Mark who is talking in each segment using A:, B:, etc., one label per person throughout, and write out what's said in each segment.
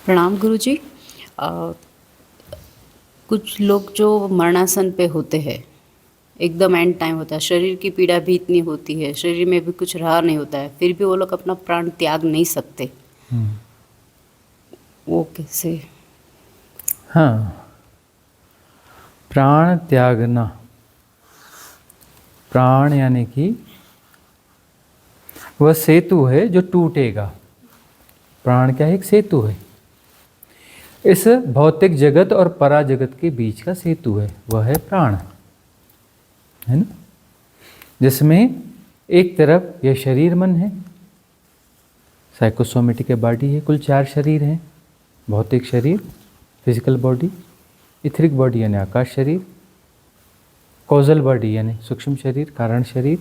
A: प्रणाम गुरुजी। अ, कुछ लोग जो मरणासन पे होते हैं, एकदम एंड टाइम होता है, शरीर की पीड़ा भी इतनी होती है, शरीर में भी कुछ रहा नहीं होता है, फिर भी वो लोग अपना प्राण त्याग नहीं सकते। वो कैसे?
B: हाँ, प्राण त्यागना, प्राण यानी कि वह सेतु है जो टूटेगा। प्राण क्या है? एक सेतु है। इस भौतिक जगत और परा जगत के बीच का सेतु है, वह है प्राण, है ना। जिसमें एक तरफ यह शरीर मन है, साइकोसोमेटिक बॉडी है, कुल 4 शरीर हैं। भौतिक शरीर, फिजिकल बॉडी, इथरिक बॉडी यानी आकाश शरीर, कॉजल बॉडी यानी सूक्ष्म शरीर, कारण शरीर,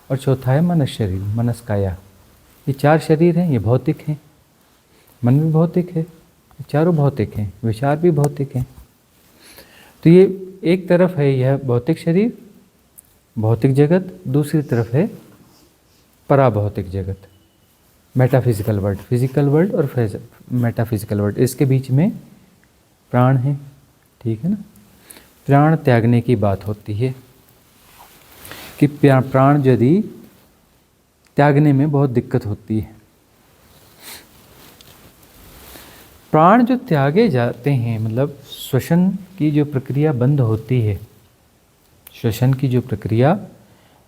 B: और चौथा है मनस शरीर, मनस काया। ये 4 शरीर हैं, ये भौतिक हैं। मन भी भौतिक है, चारों भौतिक हैं, विचार भी भौतिक हैं। तो ये एक तरफ है यह भौतिक शरीर, भौतिक जगत, दूसरी तरफ है पराभौतिक जगत, मेटाफिजिकल वर्ल्ड, फिजिकल वर्ल्ड और मेटाफिजिकल वर्ल्ड। इसके बीच में प्राण है, ठीक है ना। प्राण त्यागने की बात होती है कि प्राण यदि त्यागने में बहुत दिक्कत होती है। प्राण जो त्यागे जाते हैं, मतलब श्वसन की जो प्रक्रिया बंद होती है, श्वसन की जो प्रक्रिया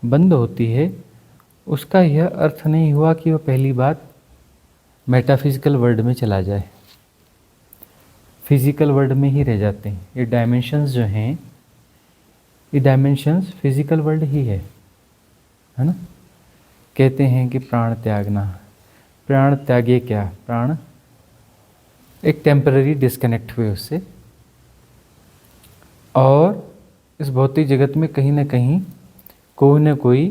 B: बंद होती है, उसका यह अर्थ नहीं हुआ कि वह पहली बात मेटाफिजिकल वर्ल्ड में चला जाए, फिजिकल वर्ल्ड में ही रह जाते हैं। ये डायमेंशंस जो हैं, ये डायमेंशंस फिजिकल वर्ल्ड ही है ना। कहते हैं कि प्राण त्यागना, प्राण त्यागे क्या? प्राण एक टेम्पररी डिस्कनेक्ट हुए उससे, और इस भौतिक जगत में कहीं ना कहीं कोई ना कोई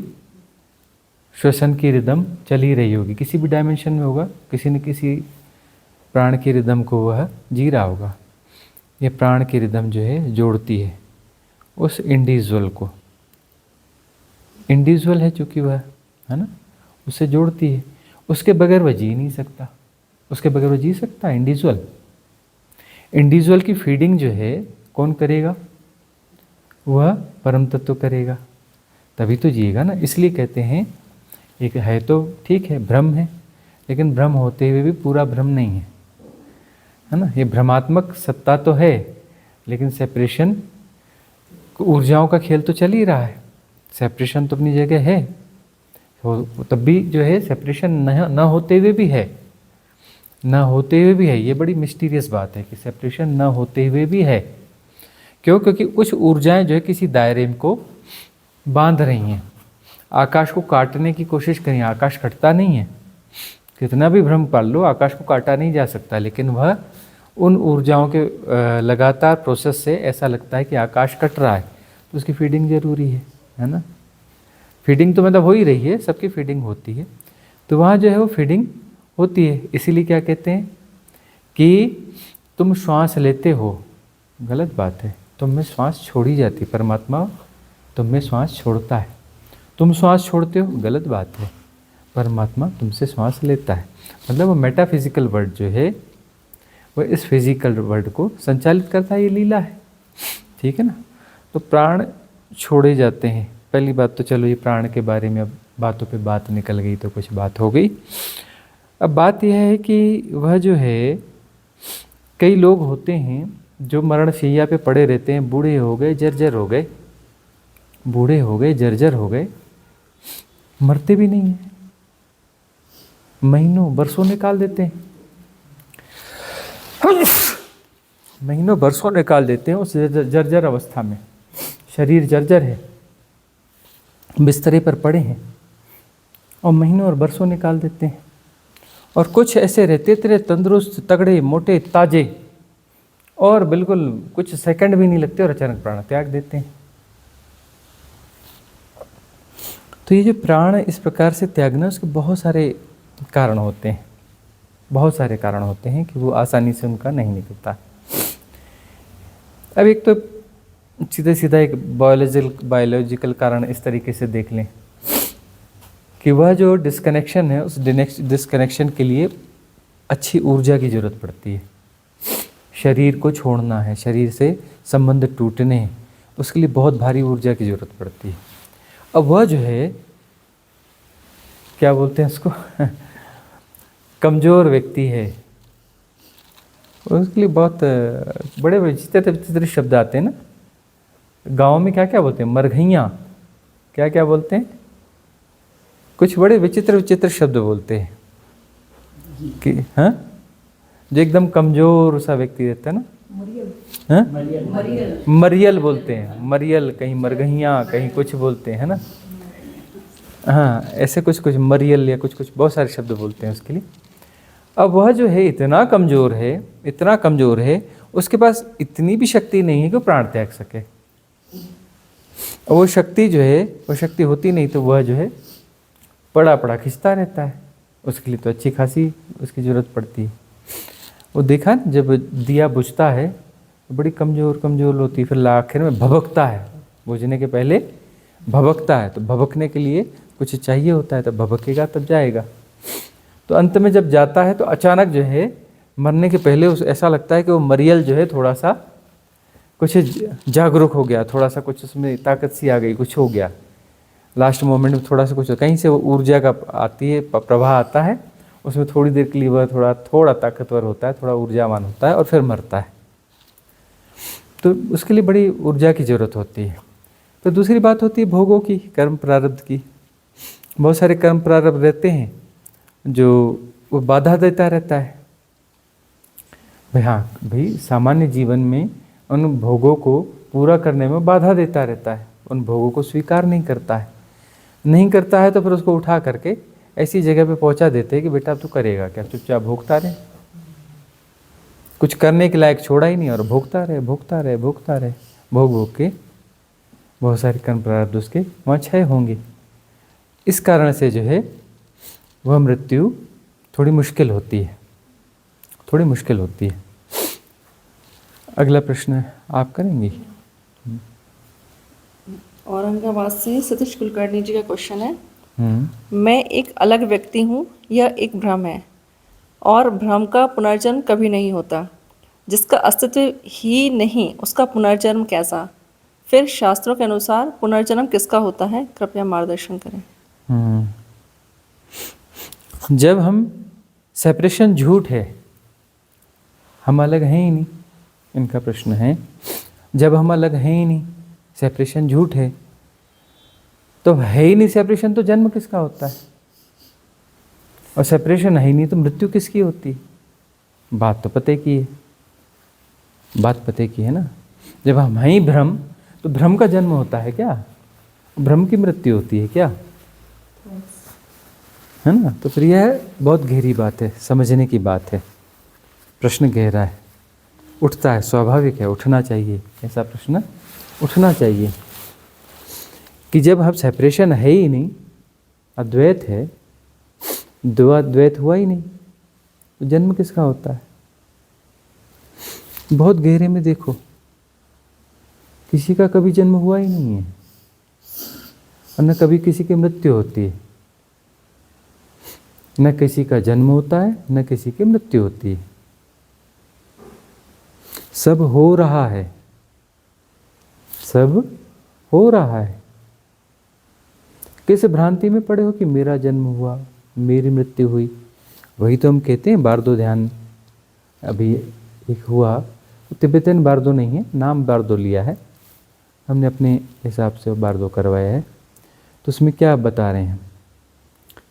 B: श्वसन की रिदम चल ही रही होगी, किसी भी डायमेंशन में होगा, किसी न किसी प्राण की रिदम को वह जी रहा होगा। ये प्राण की रिदम जो है जोड़ती है उस इंडिविजुअल को, इंडिविजुअल है चूँकि वह, है ना, उससे जोड़ती है। उसके बगैर वह जी नहीं सकता, उसके बगैर वह जी सकता है इंडिविजुअल? इंडिविजुअल की फीडिंग जो है कौन करेगा? वह परम तत्व करेगा, तभी तो जिएगा ना। इसलिए कहते हैं एक है तो ठीक है, भ्रम है, लेकिन भ्रम होते हुए भी पूरा भ्रम नहीं है ना। ये भ्रमात्मक सत्ता तो है, लेकिन सेपरेशन, ऊर्जाओं का खेल तो चल ही रहा है। सेपरेशन तो अपनी जगह है, तो तब भी जो है सेपरेशन न होते हुए भी है, न होते हुए भी है। ये बड़ी मिस्टीरियस बात है कि सेपरेशन न होते हुए भी है। क्यों? क्योंकि कुछ ऊर्जाएं जो है किसी दायरे को बांध रही हैं। आकाश को काटने की कोशिश करें, आकाश कटता नहीं है, कितना भी भ्रम पाल लो, आकाश को काटा नहीं जा सकता, लेकिन वह उन ऊर्जाओं के लगातार प्रोसेस से ऐसा लगता है कि आकाश कट रहा है, तो उसकी फीडिंग जरूरी है ना। फीडिंग तो मतलब हो ही रही है, सबकी फीडिंग होती है, तो वहाँ जो है वो फीडिंग होती है। इसीलिए क्या कहते हैं कि तुम श्वास लेते हो, गलत बात है, तुम में श्वास छोड़ी जाती, परमात्मा तुम में श्वास छोड़ता है। तुम श्वास छोड़ते हो, गलत बात है, परमात्मा तुमसे श्वास लेता है। मतलब वो मेटाफिजिकल वर्ल्ड जो है वह इस फिजिकल वर्ल्ड को संचालित करता है, ये लीला है, ठीक है ना। तो प्राण छोड़े जाते हैं, पहली बात तो चलो ये प्राण के बारे में अब बातों पे बात निकल गई तो कुछ बात हो गई। अब बात यह है कि वह जो है, कई लोग होते हैं जो मरणशैया पे पड़े रहते हैं, बूढ़े हो गए, जर्जर हो गए, बूढ़े हो गए, जर्जर हो गए, मरते भी नहीं हैं, महीनों बरसों निकाल देते हैं, महीनों बरसों निकाल देते हैं उस जर्जर अवस्था में। शरीर जर्जर है, बिस्तरे पर पड़े हैं, और महीनों और बरसों निकाल देते हैं। और कुछ ऐसे रहते तेरे तंदुरुस्त, तगड़े, मोटे, ताजे, और बिल्कुल कुछ सेकंड भी नहीं लगते और अचानक प्राण त्याग देते हैं। तो ये जो प्राण इस प्रकार से त्यागना, उसके बहुत सारे कारण होते हैं, बहुत सारे कारण होते हैं कि वो आसानी से उनका नहीं निकलता। अब एक तो सीधा सीधा एक बायोलॉजिकल कारण इस तरीके से देख लें कि वह जो डिस्कनेक्शन है, उस डिस्कनेक्शन के लिए अच्छी ऊर्जा की ज़रूरत पड़ती है। शरीर को छोड़ना है, शरीर से संबंध टूटने हैं, उसके लिए बहुत भारी ऊर्जा की ज़रूरत पड़ती है। अब वह जो है क्या बोलते हैं उसको कमज़ोर व्यक्ति है, उसके लिए बहुत बड़े विचित्र विचित्र शब्द आते हैं ना। गाँव में क्या क्या बोलते हैं, मरघैया, क्या क्या बोलते हैं, कुछ बड़े विचित्र विचित्र शब्द बोलते हैं कि हाँ, जो एकदम कमज़ोर सा व्यक्ति रहता है ना, हाँ, मरियल बोलते हैं, मरियल, कहीं मरघैया, कहीं कुछ बोलते हैं ना, हाँ, ऐसे कुछ कुछ मरियल या कुछ कुछ बहुत सारे शब्द बोलते हैं उसके लिए। अब वह जो है इतना कमज़ोर है, इतना कमज़ोर है, उसके पास इतनी भी शक्ति नहीं है कि वो प्राण त्याग सके। वो शक्ति जो है, वो शक्ति होती नहीं तो वह जो है पड़ा पड़ा खिंचता रहता है, उसके लिए तो अच्छी खासी उसकी ज़रूरत पड़ती है। वो देखा ना, जब दिया बुझता है तो बड़ी कमज़ोर कमज़ोर होती है, फिर आखिर में भभकता है, बुझने के पहले भभकता है, तो भभकने के लिए कुछ चाहिए होता है, तब भभकेगा तब जाएगा। तो अंत में जब जाता है तो अचानक जो है मरने के पहले उस ऐसा लगता है कि वो मरियल जो है थोड़ा सा कुछ जागरूक हो गया, थोड़ा सा कुछ उसमें ताकत सी आ गई, कुछ हो गया लास्ट मोमेंट में, थोड़ा सा कुछ कहीं से वो ऊर्जा का आती है, प्रवाह आता है, उसमें थोड़ी देर के लिए वह थोड़ा ताकतवर होता है, थोड़ा ऊर्जावान होता है और फिर मरता है। तो उसके लिए बड़ी ऊर्जा की ज़रूरत होती है। तो दूसरी बात होती है भोगों की, कर्म प्रारब्ध की। बहुत सारे कर्म प्रारब्ध रहते हैं जो वो बाधा देता रहता है। भाई हाँ भाई, सामान्य जीवन में उन भोगों को पूरा करने में बाधा देता रहता है, उन भोगों को स्वीकार नहीं करता है, नहीं करता है तो फिर उसको उठा करके ऐसी जगह पे पहुंचा देते हैं कि बेटा अब तू करेगा क्या, चुपचाप भोगता रहे, कुछ करने के लायक छोड़ा ही नहीं और भोगता रहे भोगता रहे भोगता रहे, भोग भोग के बहुत सारे कर्म प्रारब्ध उसके वहाँ क्षय होंगे। इस कारण से जो है वह मृत्यु थोड़ी मुश्किल होती है, थोड़ी मुश्किल होती है। अगला प्रश्न आप करेंगी?
C: औरंगाबाद से सतीश कुलकर्णी जी का क्वेश्चन है, मैं एक अलग व्यक्ति हूँ, यह एक भ्रम है और भ्रम का पुनर्जन्म कभी नहीं होता, जिसका अस्तित्व ही नहीं उसका पुनर्जन्म कैसा? फिर शास्त्रों के अनुसार पुनर्जन्म किसका होता है? कृपया मार्गदर्शन करें।
B: जब हम सेपरेशन झूठ है, हम अलग हैं ही नहीं, इनका प्रश्न है। जब हम अलग हैं ही नहीं, सेपरेशन झूठ है, तो है ही नहीं सेपरेशन, तो जन्म किसका होता है? और सेपरेशन है ही नहीं तो मृत्यु किसकी होती है? बात तो पते की है, बात पते की है ना। जब हम हैं ही भ्रम, तो भ्रम का जन्म होता है क्या? भ्रम की मृत्यु होती है क्या? है ना। तो फिर यह बहुत गहरी बात है, समझने की बात है। प्रश्न गहरा है, उठता है, स्वाभाविक है, उठना चाहिए, ऐसा प्रश्न उठना चाहिए कि जब हम सेपरेशन है ही नहीं, अद्वैत है, द्वैत हुआ ही नहीं, तो जन्म किसका होता है? बहुत गहरे में देखो, किसी का कभी जन्म हुआ ही नहीं है और न कभी किसी की मृत्यु होती है, न किसी का जन्म होता है न किसी की मृत्यु होती है। सब हो रहा है, सब हो रहा है। किस भ्रांति में पड़े हो कि मेरा जन्म हुआ, मेरी मृत्यु हुई? वही तो हम कहते हैं बारदो ध्यान। अभी एक हुआ, तिब्बतन बारदो नहीं है, नाम बारदो लिया है हमने, अपने हिसाब से बारदो करवाया है। तो उसमें क्या बता रहे हैं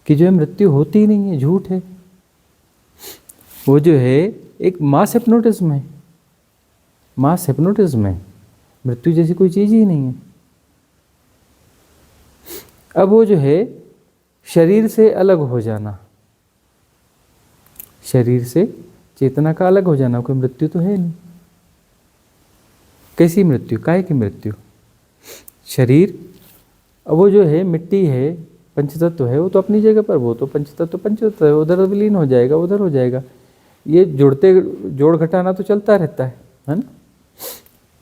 B: कि जो है मृत्यु होती ही नहीं है, झूठ है। वो जो है एक मास हिप्नोटिज्म है, मास हिप्नोटिज्म है, मृत्यु जैसी कोई चीज़ ही नहीं है। अब वो जो है शरीर से अलग हो जाना, शरीर से चेतना का अलग हो जाना, कोई मृत्यु तो है नहीं। कैसी मृत्यु? काय की मृत्यु? शरीर, अब वो जो है मिट्टी है, पंचतत्व है, वो तो अपनी जगह पर, वो तो पंचतत्व है, उधर विलीन हो जाएगा, उधर हो जाएगा। ये जोड़ घटाना तो चलता रहता है ना।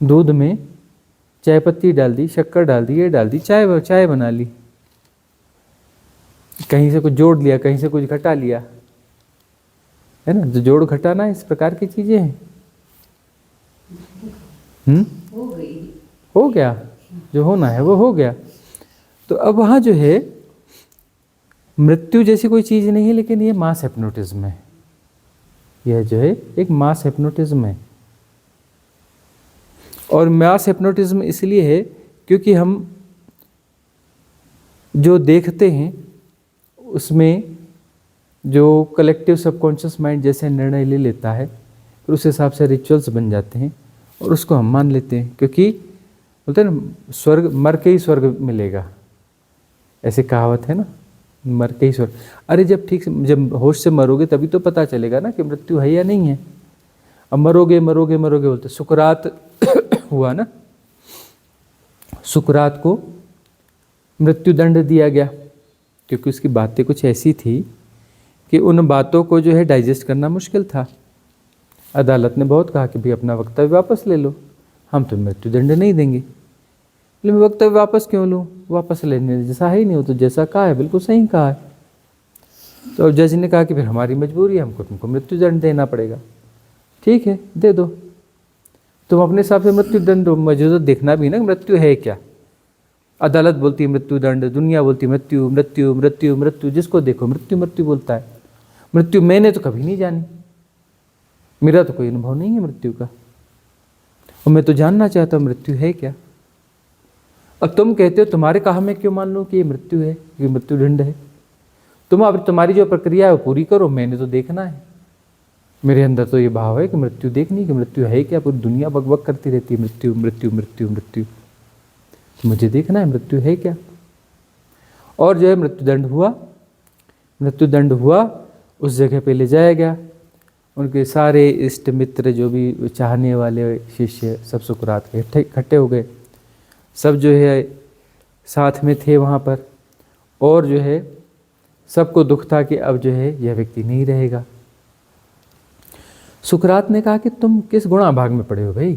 B: दूध में चाय पत्ती डाल दी, शक्कर डाल दी, ये डाल दी, चाय बना ली, कहीं से कुछ जोड़ लिया, कहीं से कुछ घटा लिया, है ना। जो जोड़ घटाना इस प्रकार की चीज़ें हैं।
A: हो गई।
B: हो गया, जो होना है वो हो गया। तो अब वहाँ जो है मृत्यु जैसी कोई चीज़ नहीं है, लेकिन ये मास हिप्नोटिज्म है। यह जो है एक मास हिप्नोटिज्म है। और मास हिप्नोटिज्म इसलिए है क्योंकि हम जो देखते हैं उसमें जो कलेक्टिव सबकॉन्शियस माइंड जैसे निर्णय ले लेता है, फिर उस हिसाब से रिचुअल्स बन जाते हैं और उसको हम मान लेते हैं। क्योंकि बोलते हैं ना, स्वर्ग मर के ही स्वर्ग मिलेगा, ऐसे कहावत है ना, मर के ही स्वर्ग। अरे जब होश से मरोगे तभी तो पता चलेगा ना कि मृत्यु है या नहीं है। अब मरोगे मरोगे मरोगे बोलते। सुकरात हुआ ना, सुकरात को मृत्यु दंड दिया गया क्योंकि उसकी बातें कुछ ऐसी थी कि उन बातों को जो है डाइजेस्ट करना मुश्किल था। अदालत ने बहुत कहा कि भाई अपना वक्तव्य वापस ले लो, हम तो मृत्यु दंड नहीं देंगे। बोले मैं वक्तव्य वापस क्यों लूँ, वापस लेने जैसा है ही नहीं, हो तो जैसा कहा है बिल्कुल सही कहा है। तो जज ने कहा कि फिर हमारी मजबूरी है, हमको तुमको मृत्यु दंड देना पड़ेगा। ठीक है दे दो, तुम अपने हिसाब से मृत्यु दंड दो, मुझे तो देखना भी ना मृत्यु है क्या। अदालत बोलती है मृत्यु दंड, दुनिया बोलती है मृत्यु मृत्यु मृत्यु मृत्यु, जिसको देखो मृत्यु मृत्यु बोलता है। मृत्यु मैंने तो कभी नहीं जानी, मेरा तो कोई अनुभव नहीं है मृत्यु का, और मैं तो जानना चाहता हूँ मृत्यु है क्या। अब तुम कहते हो तुम्हारे कहा मैं क्यों मान लूँ कि ये मृत्यु है, कि मृत्यु दंड है। तुम अब तुम्हारी जो प्रक्रिया है वो पूरी करो, मैंने तो देखना है। मेरे अंदर तो ये भाव है कि मृत्यु देखनी, कि मृत्यु है क्या। पूरी दुनिया बकबक करती रहती है मृत्यु मृत्यु मृत्यु मृत्यु, तो मुझे देखना है मृत्यु है क्या। और जो है मृत्युदंड हुआ, मृत्युदंड हुआ, उस जगह पे ले जाया गया। उनके सारे इष्ट मित्र जो भी चाहने वाले शिष्य सब सुकरात के इकट्ठे हो गए, सब जो है साथ में थे वहाँ पर। और जो है सबको दुख था कि अब जो है यह व्यक्ति नहीं रहेगा। सुकरात ने कहा कि तुम किस गुणा भाग में पड़े हो भाई,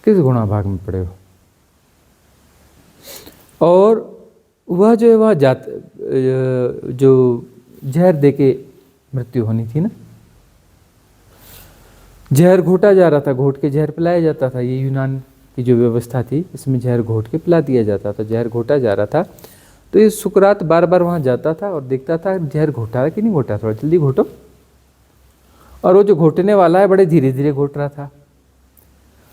B: किस गुणा भाग में पड़े हो। और वह जो है वह जो जहर देके मृत्यु होनी थी ना, जहर घोटा जा रहा था, घोट के जहर पिलाया जाता था। ये यूनान की जो व्यवस्था थी इसमें जहर घोट के पिला दिया जाता था, जहर घोटा जा रहा था। तो ये सुकरात बार बार वहाँ जाता था और देखता था जहर घोटा कि नहीं घोटा, थोड़ा जल्दी घोटो। और वो जो घोटने वाला है बड़े धीरे धीरे घोट रहा था।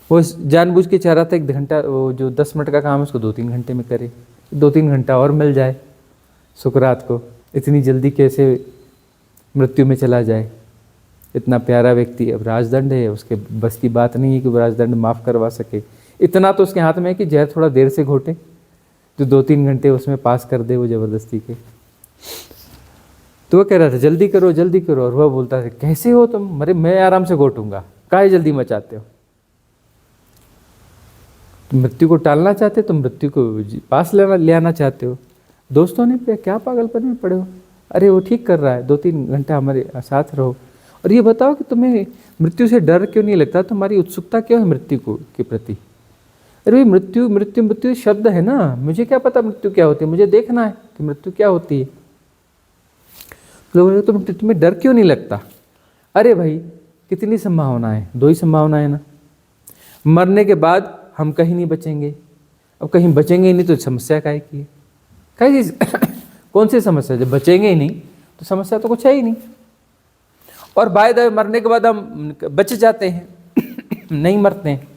B: वो जानबूझ के चाह रहा था 1 घंटा, वो जो 10 मिनट का काम है उसको 2-3 घंटे में करे, 2-3 घंटा और मिल जाए सुकरात को। इतनी जल्दी कैसे मृत्यु में चला जाए, इतना प्यारा व्यक्ति। अब राजदंड है, उसके बस की बात नहीं है कि वो राजदंड माफ़ करवा सके। इतना तो उसके हाथ में है कि जहर थोड़ा देर से घोटे, जो 2-3 घंटे उसमें पास कर दे वो ज़बरदस्ती के। तो वो कह रहा था जल्दी करो जल्दी करो, और वह बोलता था कैसे हो तुम, अरे मैं आराम से घोटूंगा, काहे जल्दी मचाते हो। तुम मृत्यु को टालना चाहते हो, तुम मृत्यु को पास ले आना चाहते हो। दोस्तों ने क्या पागलपन में पड़े हो, अरे वो ठीक कर रहा है, 2-3 घंटा हमारे साथ रहो। और ये बताओ कि तुम्हें मृत्यु से डर क्यों नहीं लगता, तुम्हारी उत्सुकता क्यों है मृत्यु को के प्रति। अरे भाई मृत्यु मृत्यु मृत्यु शब्द है ना, मुझे क्या पता मृत्यु क्या होती है, मुझे देखना है कि मृत्यु क्या होती है। लोगों ने तो तुम्हें डर क्यों नहीं लगता। अरे भाई कितनी संभावना है, 2 ही संभावना है ना। मरने के बाद हम कहीं नहीं बचेंगे, अब कहीं बचेंगे ही नहीं तो समस्या काहे की है, काहे कौन सी समस्या, जब बचेंगे ही नहीं तो समस्या तो कुछ है ही नहीं। और बाय द वे मरने के बाद हम बच जाते हैं नहीं मरते हैं,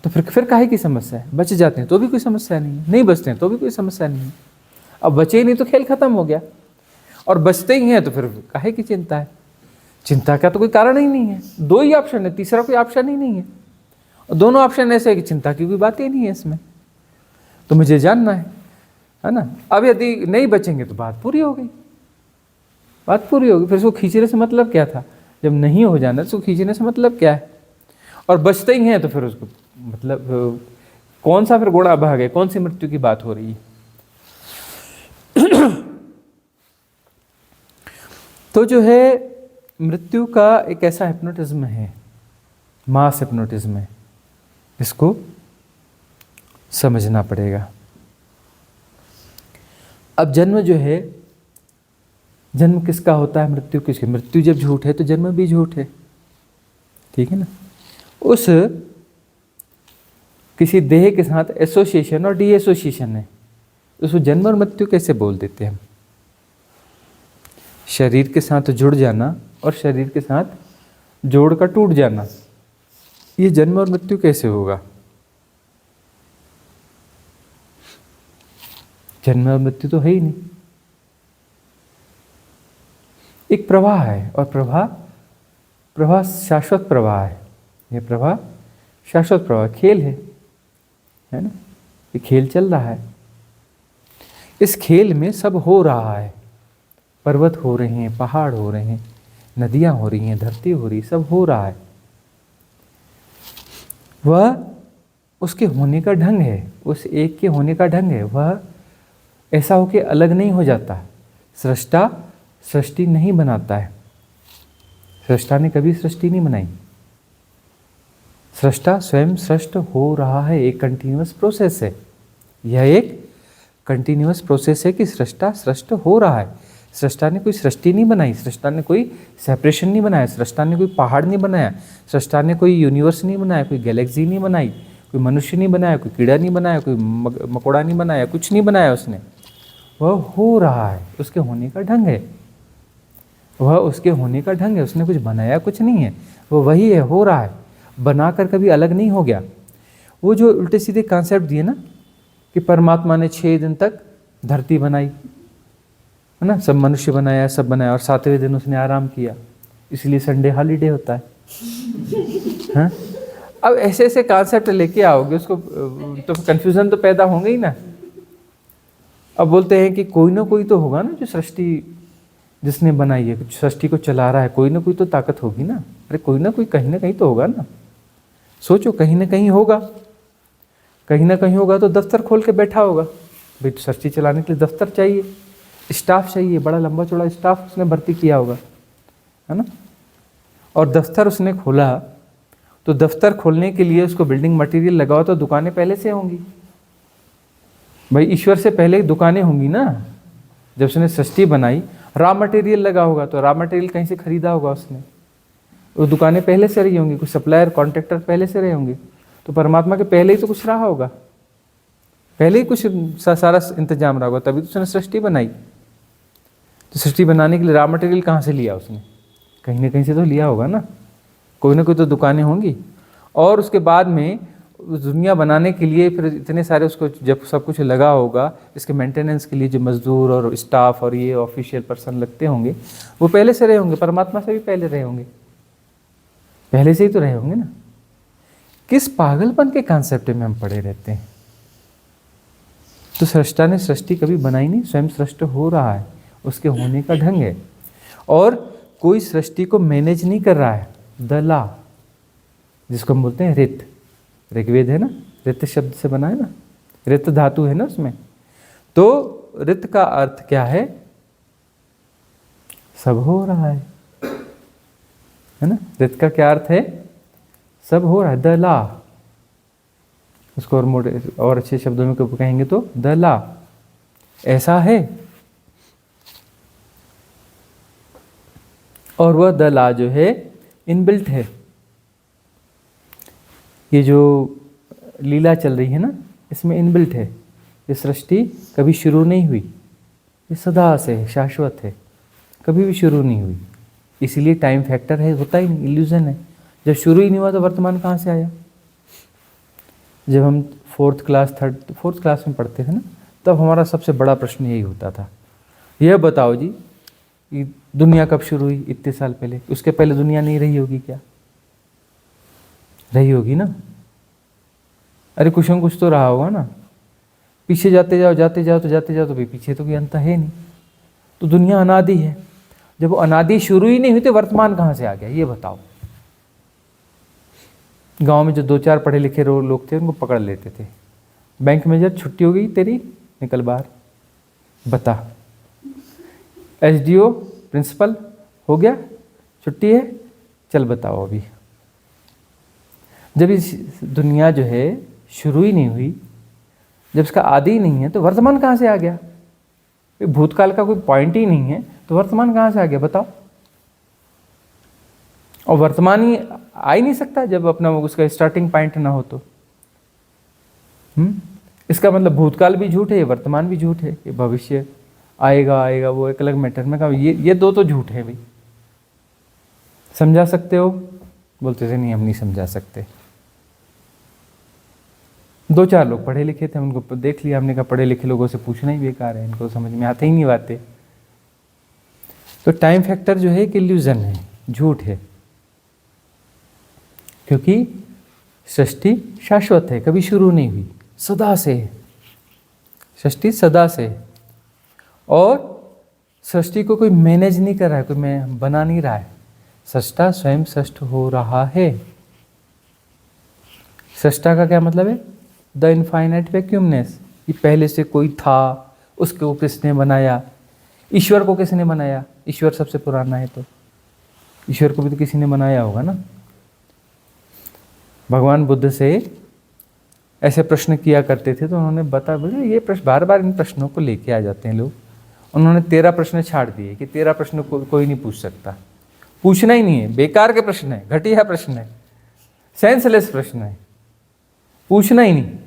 B: तो फिर काहे की समस्या है। बच जाते हैं तो भी कोई समस्या नहीं है, नहीं बचते हैं तो भी कोई समस्या नहीं है। अब बचे ही नहीं तो खेल खत्म हो गया, और बचते ही हैं तो फिर काहे की चिंता है। चिंता का तो कोई कारण ही नहीं है, 2 ही ऑप्शन है, तीसरा कोई ऑप्शन ही नहीं है। और दोनों ऑप्शन ऐसे है कि चिंता की कोई बात ही नहीं है इसमें, तो मुझे जानना है ना। अब यदि नहीं बचेंगे तो बात पूरी हो गई, बात पूरी होगी। फिर उसको खींचने से मतलब क्या था, जब नहीं हो जाना तो उसको खींचने से मतलब क्या है। और बचते ही हैं तो फिर उसको मतलब कौन सा फिर गुणा भाग है, कौन सी मृत्यु की बात हो रही है। तो जो है मृत्यु का एक ऐसा हिप्नोटिज्म है, मास हिप्नोटिज्म है, इसको समझना पड़ेगा। अब जन्म जो है, जन्म किसका होता है, मृत्यु किसकी। मृत्यु जब झूठ है तो जन्म भी झूठ है, ठीक है ना। उस किसी देह के साथ एसोसिएशन और डी एसोसिएशन है, उसको जन्म और मृत्यु कैसे बोल देते हैं हम? शरीर के साथ जुड़ जाना और शरीर के साथ जोड़ का टूट जाना, ये जन्म और मृत्यु कैसे होगा? जन्म और मृत्यु तो है ही नहीं। एक प्रवाह है और प्रवाह शाश्वत प्रवाह है। यह प्रवाह शाश्वत प्रवाह, खेल है ना? ये खेल चल रहा है। इस खेल में सब हो रहा है, पर्वत हो रहे हैं, पहाड़ हो रहे हैं, नदियां हो रही हैं, धरती हो रही, सब हो रहा है। वह उसके होने का ढंग है, उस एक के होने का ढंग है। वह ऐसा होके अलग नहीं हो जाता। सृष्टा सृष्टि नहीं बनाता है, सृष्टा ने कभी सृष्टि नहीं बनाई। सृष्टा स्वयं सृष्ट हो रहा है, एक कंटिन्यूअस प्रोसेस है। यह एक कंटिन्यूअस प्रोसेस है कि सृष्टा सृष्ट हो रहा है। सृष्टा ने कोई सृष्टि नहीं बनाई, सृष्टा ने कोई सेपरेशन नहीं बनाया, सृष्टा ने कोई पहाड़ नहीं बनाया, सृष्टा ने कोई यूनिवर्स नहीं बनाया, कोई गैलेक्सी नहीं बनाई, कोई मनुष्य नहीं बनाया, कोई कीड़ा नहीं बनाया, कोई मकोड़ा नहीं बनाया, कुछ नहीं बनाया उसने। वह हो रहा है, उसके होने का ढंग है। वह उसके होने का ढंग है, उसने कुछ बनाया कुछ नहीं है, वो वही है, हो रहा है, बनाकर कभी अलग नहीं हो गया। वो जो उल्टे सीधे कॉन्सेप्ट दिए ना कि परमात्मा ने 6 दिन तक धरती बनाई, है ना, सब मनुष्य बनाया, सब बनाया, और 7वें दिन उसने आराम किया, इसलिए संडे हॉलीडे होता है। हाँ? अब ऐसे ऐसे कॉन्सेप्ट लेके आओगे उसको तो कंफ्यूजन तो पैदा होंगे ही ना। अब बोलते हैं कि कोई ना कोई तो होगा ना जो सृष्टि जिसने बनाई है, सृष्टि को चला रहा है, कोई ना कोई तो ताकत होगी ना। अरे कोई ना कोई कहीं ना कहीं तो होगा ना। सोचो, कहीं ना कहीं होगा, कहीं ना कहीं होगा तो दफ्तर खोल के बैठा होगा भाई। सृष्टि चलाने के लिए दफ्तर चाहिए, स्टाफ चाहिए, बड़ा लंबा चौड़ा स्टाफ उसने भर्ती किया होगा, है ना। और दफ्तर उसने खोला तो दफ्तर खोलने के लिए उसको बिल्डिंग मटेरियल लगाओ तो दुकानें पहले से होंगी भाई। ईश्वर से पहले दुकानें होंगी ना। जब उसने सृष्टि बनाई, रॉ मटेरियल लगा होगा तो रॉ मटेरियल कहीं से खरीदा होगा उसने, वो दुकानें पहले से रही होंगी, कुछ सप्लायर कॉन्ट्रैक्टर पहले से रहे होंगे। तो परमात्मा के पहले ही तो कुछ रहा होगा, पहले ही कुछ सारा इंतजाम रहा होगा, तभी तो उसने सृष्टि बनाई। तो सृष्टि बनाने के लिए रॉ मटेरियल कहाँ से लिया उसने? कहीं ना कहीं से तो लिया होगा ना, कोई ना कोई तो दुकानें होंगी। और उसके बाद में दुनिया बनाने के लिए फिर इतने सारे उसको जब सब कुछ लगा होगा, इसके मेंटेनेंस के लिए जो मजदूर और स्टाफ और ये ऑफिशियल पर्सन लगते होंगे, वो पहले से रहे होंगे, परमात्मा से भी पहले रहे होंगे, पहले से ही तो रहे होंगे ना। किस पागलपन के कॉन्सेप्ट में हम पड़े रहते हैं। तो सृष्टा ने सृष्टि कभी बनाई नहीं, स्वयं सृष्ट हो रहा है, उसके होने का ढंग है। और कोई सृष्टि को मैनेज नहीं कर रहा है। द लॉ, जिसको हम बोलते हैं रित, ऋग्वेद है ना, रित शब्द से बना है ना, रित धातु है ना उसमें। तो रित का अर्थ क्या है? सब हो रहा है ना। रित का क्या अर्थ है? सब हो रहा है, द लॉ। उसको और अच्छे शब्दों में कहेंगे तो द लॉ, ऐसा है। और वह द लॉ जो है इनबिल्ट है। ये जो लीला चल रही है ना, इसमें इनबिल्ट है। ये सृष्टि कभी शुरू नहीं हुई, ये सदा से है, शाश्वत है, कभी भी शुरू नहीं हुई। इसीलिए टाइम फैक्टर है, होता ही नहीं, इल्यूजन है। जब शुरू ही नहीं हुआ तो वर्तमान कहाँ से आया? जब हम 4th क्लास में पढ़ते थे ना, तब हमारा सबसे बड़ा प्रश्न यही होता था, यह बताओ जी कि दुनिया कब शुरू हुई? इतने साल पहले। उसके पहले दुनिया नहीं रही होगी क्या? रही होगी ना। अरे कुछ न कुछ तो रहा होगा ना। पीछे जाते जाओ तो भाई पीछे तो कोई अंत है नहीं। तो दुनिया अनादि है। जब वो अनादि शुरू ही नहीं हुई तो वर्तमान कहाँ से आ गया, ये बताओ। गांव में जो 2-4 पढ़े लिखे लोग थे उनको पकड़ लेते थे। बैंक में जब छुट्टी हो गई तेरी, निकल बाहर, बता। SDO प्रिंसिपल हो गया, छुट्टी है, चल बताओ। अभी जब इस दुनिया जो है शुरू ही नहीं हुई, जब इसका आदि ही नहीं है, तो वर्तमान कहाँ से आ गया? भूतकाल का कोई पॉइंट ही नहीं है, तो वर्तमान कहाँ से आ गया बताओ। और वर्तमान ही आ ही नहीं सकता जब अपना उसका स्टार्टिंग पॉइंट ना हो तो। इसका मतलब भूतकाल भी झूठ है, वर्तमान भी झूठ है, कि भविष्य आएगा वो एक अलग मैटर में कहा ये दो तो झूठ है भाई। समझा सकते हो? बोलते थे नहीं हम नहीं समझा सकते। 2-4 लोग पढ़े लिखे थे, उनको देख लिया हमने, कहा पढ़े लिखे लोगों से पूछना ही बेकार है, इनको समझ में आते ही नहीं बातें। तो टाइम फैक्टर जो है एक इल्यूजन है, झूठ है, क्योंकि सृष्टि शाश्वत है, कभी शुरू नहीं हुई, सदा से है, सृष्टि सदा से है। और सृष्टि को कोई मैनेज नहीं कर रहा है, कोई मैं बना नहीं रहा है, सृष्टा स्वयं सृष्ट हो रहा है। सृष्टा का क्या मतलब है? द इनफाइनाइट वैक्यूमनेस, ये पहले से कोई था, उसके ऊपर किसने बनाया। ईश्वर को किसने बनाया? ईश्वर सबसे पुराना है, तो ईश्वर को भी तो किसी ने बनाया होगा ना। भगवान बुद्ध से ऐसे प्रश्न किया करते थे तो उन्होंने बता बोले ये प्रश्न बार बार इन प्रश्नों को लेके आ जाते हैं लोग। उन्होंने 13 प्रश्न छाड़ दिए कि 13 प्रश्न कोई नहीं पूछ सकता, पूछना ही नहीं है, बेकार के प्रश्न है, घटिया प्रश्न है, सेंसलेस प्रश्न है, पूछना ही नहीं।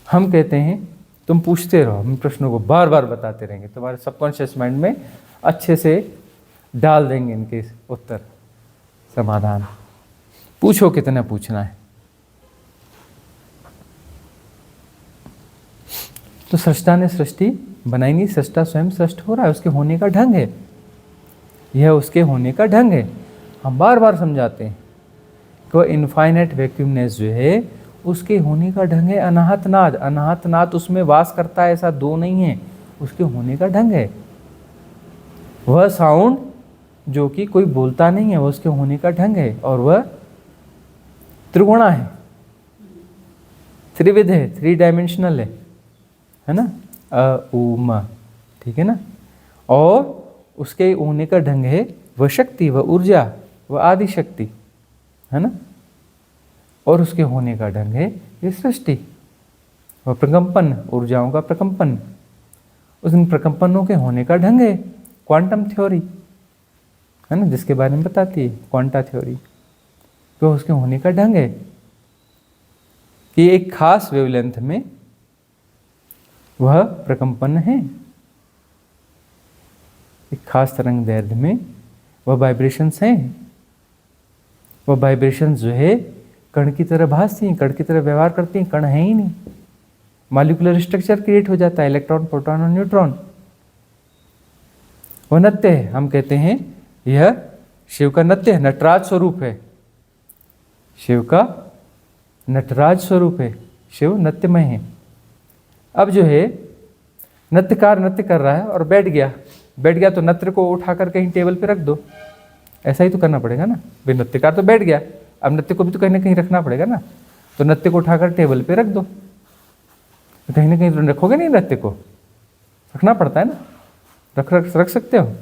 B: हम कहते हैं तुम पूछते रहो, हम प्रश्नों को बार बार बताते रहेंगे, तुम्हारे सबकॉन्शियस माइंड में अच्छे से डाल देंगे इनके उत्तर समाधान। पूछो कितना पूछना है। तो सृष्टा ने सृष्टि बनाई नहीं, सृष्टा स्वयं सृष्ट हो रहा है, उसके होने का ढंग है, यह उसके होने का ढंग है। हम बार बार समझाते हैं कि इनफाइनाइट वैक्यूमनेस जो है उसके होने का ढंग है अनाहत नाद। अनाहत नाद उसमें वास करता है, ऐसा दो नहीं है, उसके होने का ढंग है। वह साउंड जो कि कोई बोलता नहीं है, वह उसके होने का ढंग है, और वह त्रिगुणा है, त्रिविध है, 3 डायमेंशनल है ना, अ उ म, ठीक है ना। और उसके होने का ढंग है वह शक्ति, वह ऊर्जा, वह आदि शक्ति, है ना। और उसके होने का ढंग है ये सृष्टि, वह प्रकंपन, ऊर्जाओं का प्रकंपन, उन प्रकंपनों के होने का ढंग है क्वांटम थ्योरी, है ना, जिसके बारे में बताती है क्वांटा थ्योरी। तो उसके होने का ढंग है कि एक खास वेवलेंथ में वह प्रकंपन है, एक खास तरंग दैर्ध्य में वह वाइब्रेशंस हैं। वह वाइब्रेशंस जो है कण की तरह भासती हैं, कण की तरह व्यवहार करती हैं, कण है ही नहीं, मॉलिक्यूलर स्ट्रक्चर क्रिएट हो जाता है, इलेक्ट्रॉन, प्रोटॉन और न्यूट्रॉन। वह नत्य है, हम कहते हैं यह शिव का नत्य है, नटराज स्वरूप है, शिव का नटराज स्वरूप है, शिव नत्यमय है। अब जो है नत्यकार नृत्य कर रहा है और बैठ गया तो नृत्य को उठाकर कहीं टेबल पे रख दो, ऐसा ही तो करना पड़ेगा ना भाई। नृत्यकार तो बैठ गया, अब नृत्य को भी तो कहीं ना कहीं रखना पड़ेगा ना, तो नृत्य को उठाकर टेबल पे रख दो, तो कहीं ना कहीं तो रखोगे नहीं, नृत्य को रखना पड़ता है ना, रख सकते हो।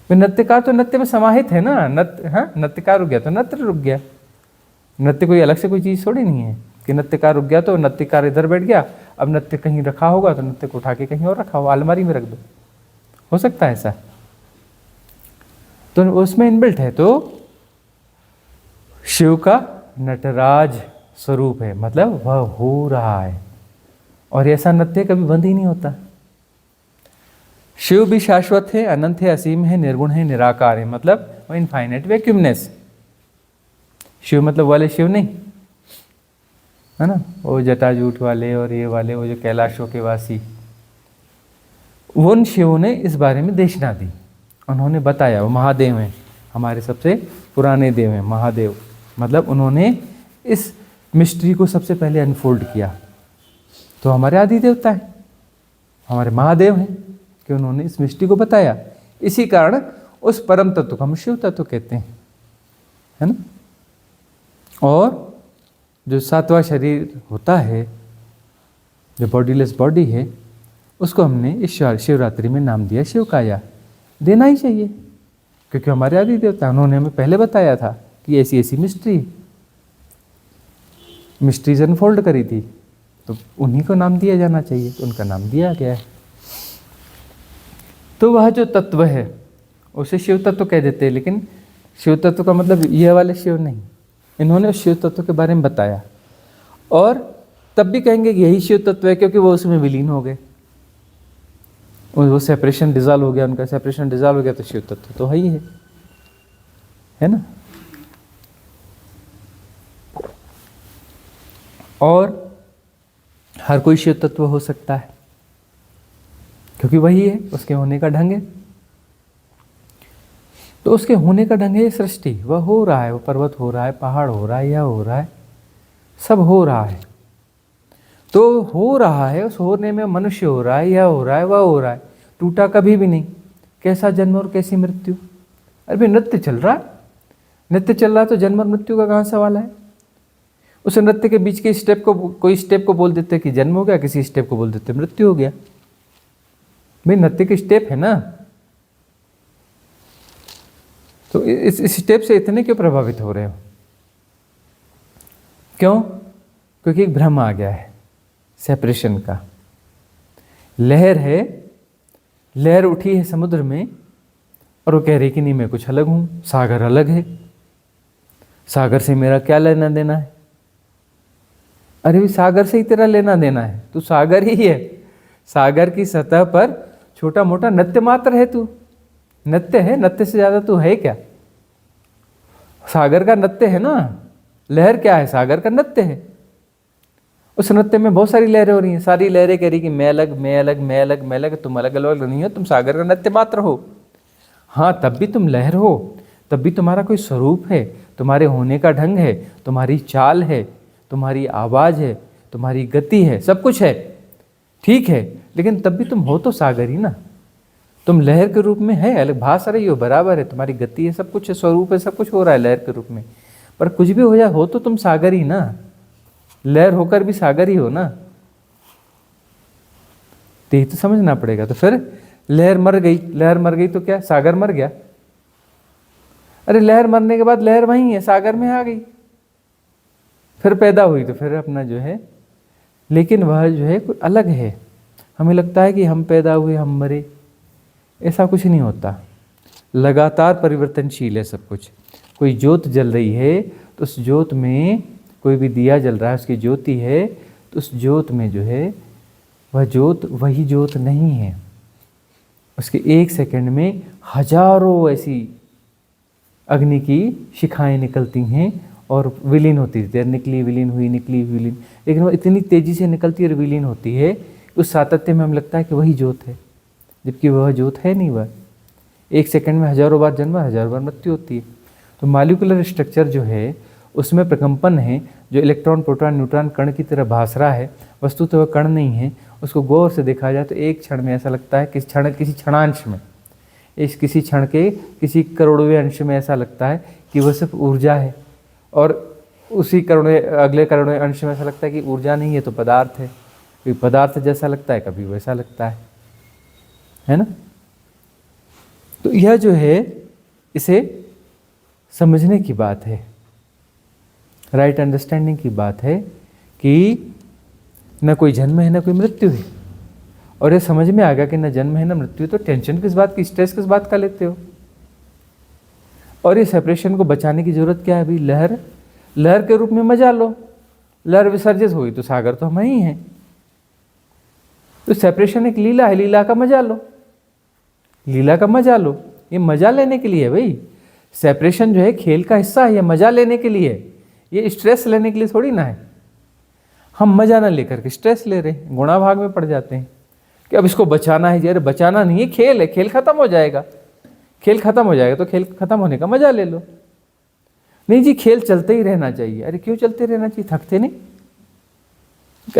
B: नृत्यकार तो नृत्य में समाहित है ना, नृत्यकार रुक गया तो नृत्य रुक गया। नृत्य कोई अलग से कोई चीज़ थोड़ी नहीं है कि नृत्यकार रुक गया तो नृत्यकार इधर बैठ गया, अब नृत्य कहीं रखा होगा तो नृत्य को उठा के कहीं और रखा हो, अलमारी में रख दो, हो सकता है ऐसा, तो उसमें इनबिल्ट है। तो शिव का नटराज स्वरूप है, मतलब वह हो रहा है, और ऐसा नृत्य कभी बंद ही नहीं होता। शिव भी शाश्वत है, अनंत है, असीम है, निर्गुण है, निराकार है, मतलब वह इनफाइनाइट वैक्यूमनेस। शिव मतलब वाले शिव नहीं, है ना, वो जटाजूट वाले और ये वाले, वो जो कैलाशों के वासी, उन शिवों ने इस बारे में देशना दी, उन्होंने बताया। वो महादेव हैं, हमारे सबसे पुराने देव हैं महादेव, मतलब उन्होंने इस मिस्ट्री को सबसे पहले अनफोल्ड किया। तो हमारे आदि देवता हैं, हमारे महादेव हैं कि उन्होंने इस मिस्ट्री को बताया। इसी कारण उस परम तत्व को हम शिव तत्व कहते हैं, है ना। और जो 7वां शरीर होता है, जो बॉडीलेस बॉडी है, उसको हमने इस शिवरात्रि में नाम दिया शिव काया। देना ही चाहिए, क्योंकि हमारे आदि देवता, उन्होंने हमें पहले बताया था कि ऐसी ऐसी मिस्ट्रीज अनफोल्ड करी थी, तो उन्हीं को नाम दिया जाना चाहिए, तो उनका नाम दिया गया है। तो वह जो तत्व है उसे शिव तत्व कह देते हैं, लेकिन शिव तत्व का मतलब यह वाले शिव नहीं। इन्होंने उस शिव तत्व के बारे में बताया, और तब भी कहेंगे कि यही शिव तत्व है, क्योंकि वो उसमें विलीन हो गए, वो सेपरेशन डिजॉल्व हो गया, उनका सेपरेशन डिजॉल्व हो गया, तो शिव तत्व तो है ही है ना। और हर कोई शिव तत्व हो सकता है, क्योंकि वही है, उसके होने का ढंग है। तो उसके होने का ढंग है ये सृष्टि, वह हो रहा है, वो पर्वत हो रहा है, पहाड़ हो रहा है, यह हो रहा है, सब हो रहा है। तो हो रहा है, उस होने में मनुष्य हो रहा है, यह हो रहा है, वह हो रहा है, टूटा कभी भी नहीं। कैसा जन्म और कैसी मृत्यु? अरे भाई नृत्य चल रहा है, नृत्य चल रहा है, तो जन्म और मृत्यु का कहाँ सवाल है? उस नृत्य के बीच के स्टेप को, कोई स्टेप को बोल देते कि जन्म हो गया, किसी स्टेप को बोल देते मृत्यु हो गया। भाई नृत्य के स्टेप है ना, तो इस स्टेप से इतने क्यों प्रभावित हो रहे हो? क्यों? क्योंकि एक भ्रम आ गया है सेपरेशन का। लहर है, लहर उठी है समुद्र में, और वो कह रही कि नहीं मैं कुछ अलग हूं, सागर अलग है, सागर से मेरा क्या लेना देना है? अरे भी सागर से ही तेरा लेना देना है, तू सागर ही है, सागर की सतह पर छोटा मोटा नृत्य मात्र है तू। नृत्य है, नृत्य से ज्यादा तू है क्या? सागर का नृत्य है ना, लहर क्या है? सागर का नृत्य है। उस नृत्य में बहुत सारी लहरें हो रही हैं, सारी लहरें कह रही कि मैं अलग, मैं अलग, मैं अलग, मैं अलग, तुम अलग अलग नहीं हो, तुम सागर का नृत्य मात्र हो। हाँ, तब भी तुम लहर हो, तब भी तुम्हारा कोई स्वरूप है, तुम्हारे होने का ढंग है, तुम्हारी चाल है, तुम्हारी आवाज़ है, तुम्हारी गति है, सब कुछ है, ठीक है, लेकिन तब भी तुम हो तो सागर ही ना। तुम लहर के रूप में है, अलग भाषा रही हो, बराबर है, तुम्हारी गति है, सब कुछ है, स्वरूप है, सब कुछ हो रहा है लहर के रूप में, पर कुछ भी हो जाए, हो तो तुम सागर ही ना, लहर होकर भी सागर ही हो ना। तो ये तो समझना पड़ेगा। तो फिर लहर मर गई, लहर मर गई तो क्या, सागर मर गया? अरे लहर मरने के बाद लहर वहीं है, सागर में आ गई, फिर पैदा हुई तो फिर अपना जो है, लेकिन वह जो है कुछ अलग है। हमें लगता है कि हम पैदा हुए, हम मरे, ऐसा कुछ नहीं होता, लगातार परिवर्तनशील है सब कुछ। कोई ज्योत जल रही है तो उस ज्योत में, कोई भी दिया जल रहा है, उसकी ज्योति है, तो उस ज्योत में जो है वह ज्योत वही ज्योत नहीं है। उसके एक सेकंड में हजारों ऐसी अग्नि की शिखाएं निकलती हैं और विलीन होती है, निकली विलीन हुई, निकली विलीन, लेकिन वो इतनी तेजी से निकलती है और विलीन होती है, उस सातत्य में हमें लगता है कि वही ज्योत है, जबकि वह ज्योत है नहीं। वह एक सेकंड में हजारों बार जन्म, हजारों बार मृत्यु होती है। तो मॉलिक्यूलर स्ट्रक्चर जो है उसमें प्रकंपन है, जो इलेक्ट्रॉन, प्रोटॉन, न्यूट्रॉन कण की तरह भास रहा है, वस्तु तो वह कण नहीं है। उसको गौर से देखा जाए तो एक क्षण में ऐसा लगता है, किसी क्षणांश में, किसी क्षण के किसी करोड़वें अंश में ऐसा लगता है कि वह सिर्फ ऊर्जा है, और उसी अगले करोड़वें अंश में ऐसा लगता है कि ऊर्जा नहीं है तो पदार्थ है। कभी पदार्थ जैसा लगता है, कभी वैसा लगता है ना। तो यह जो है, इसे समझने की बात है, राइट अंडरस्टैंडिंग की बात है कि न कोई जन्म है, न कोई मृत्यु है। और ये समझ में आ गया कि न जन्म है न मृत्यु, तो टेंशन किस बात की, स्ट्रेस किस बात का लेते हो? और ये सेपरेशन को बचाने की जरूरत क्या है? अभी लहर के रूप में मजा लो, लहर विसर्जित हुई तो सागर तो हम ही हैं। तो सेपरेशन एक लीला है, लीला का मजा लो, लीला का मजा लो, ये मजा लेने के लिए है भाई। सेपरेशन जो है खेल का हिस्सा है, ये मजा लेने के लिए है, ये स्ट्रेस लेने के लिए थोड़ी ना है। हम मजा ना लेकर के स्ट्रेस ले रहे हैं, गुणा भाग में पड़ जाते हैं कि अब इसको बचाना है। अरे बचाना नहीं है, खेल है, खेल खत्म हो जाएगा, खेल खत्म हो जाएगा तो खेल खत्म होने का मजा ले लो। नहीं जी, खेल चलते ही रहना चाहिए। अरे क्यों चलते रहना चाहिए, थकते नहीं?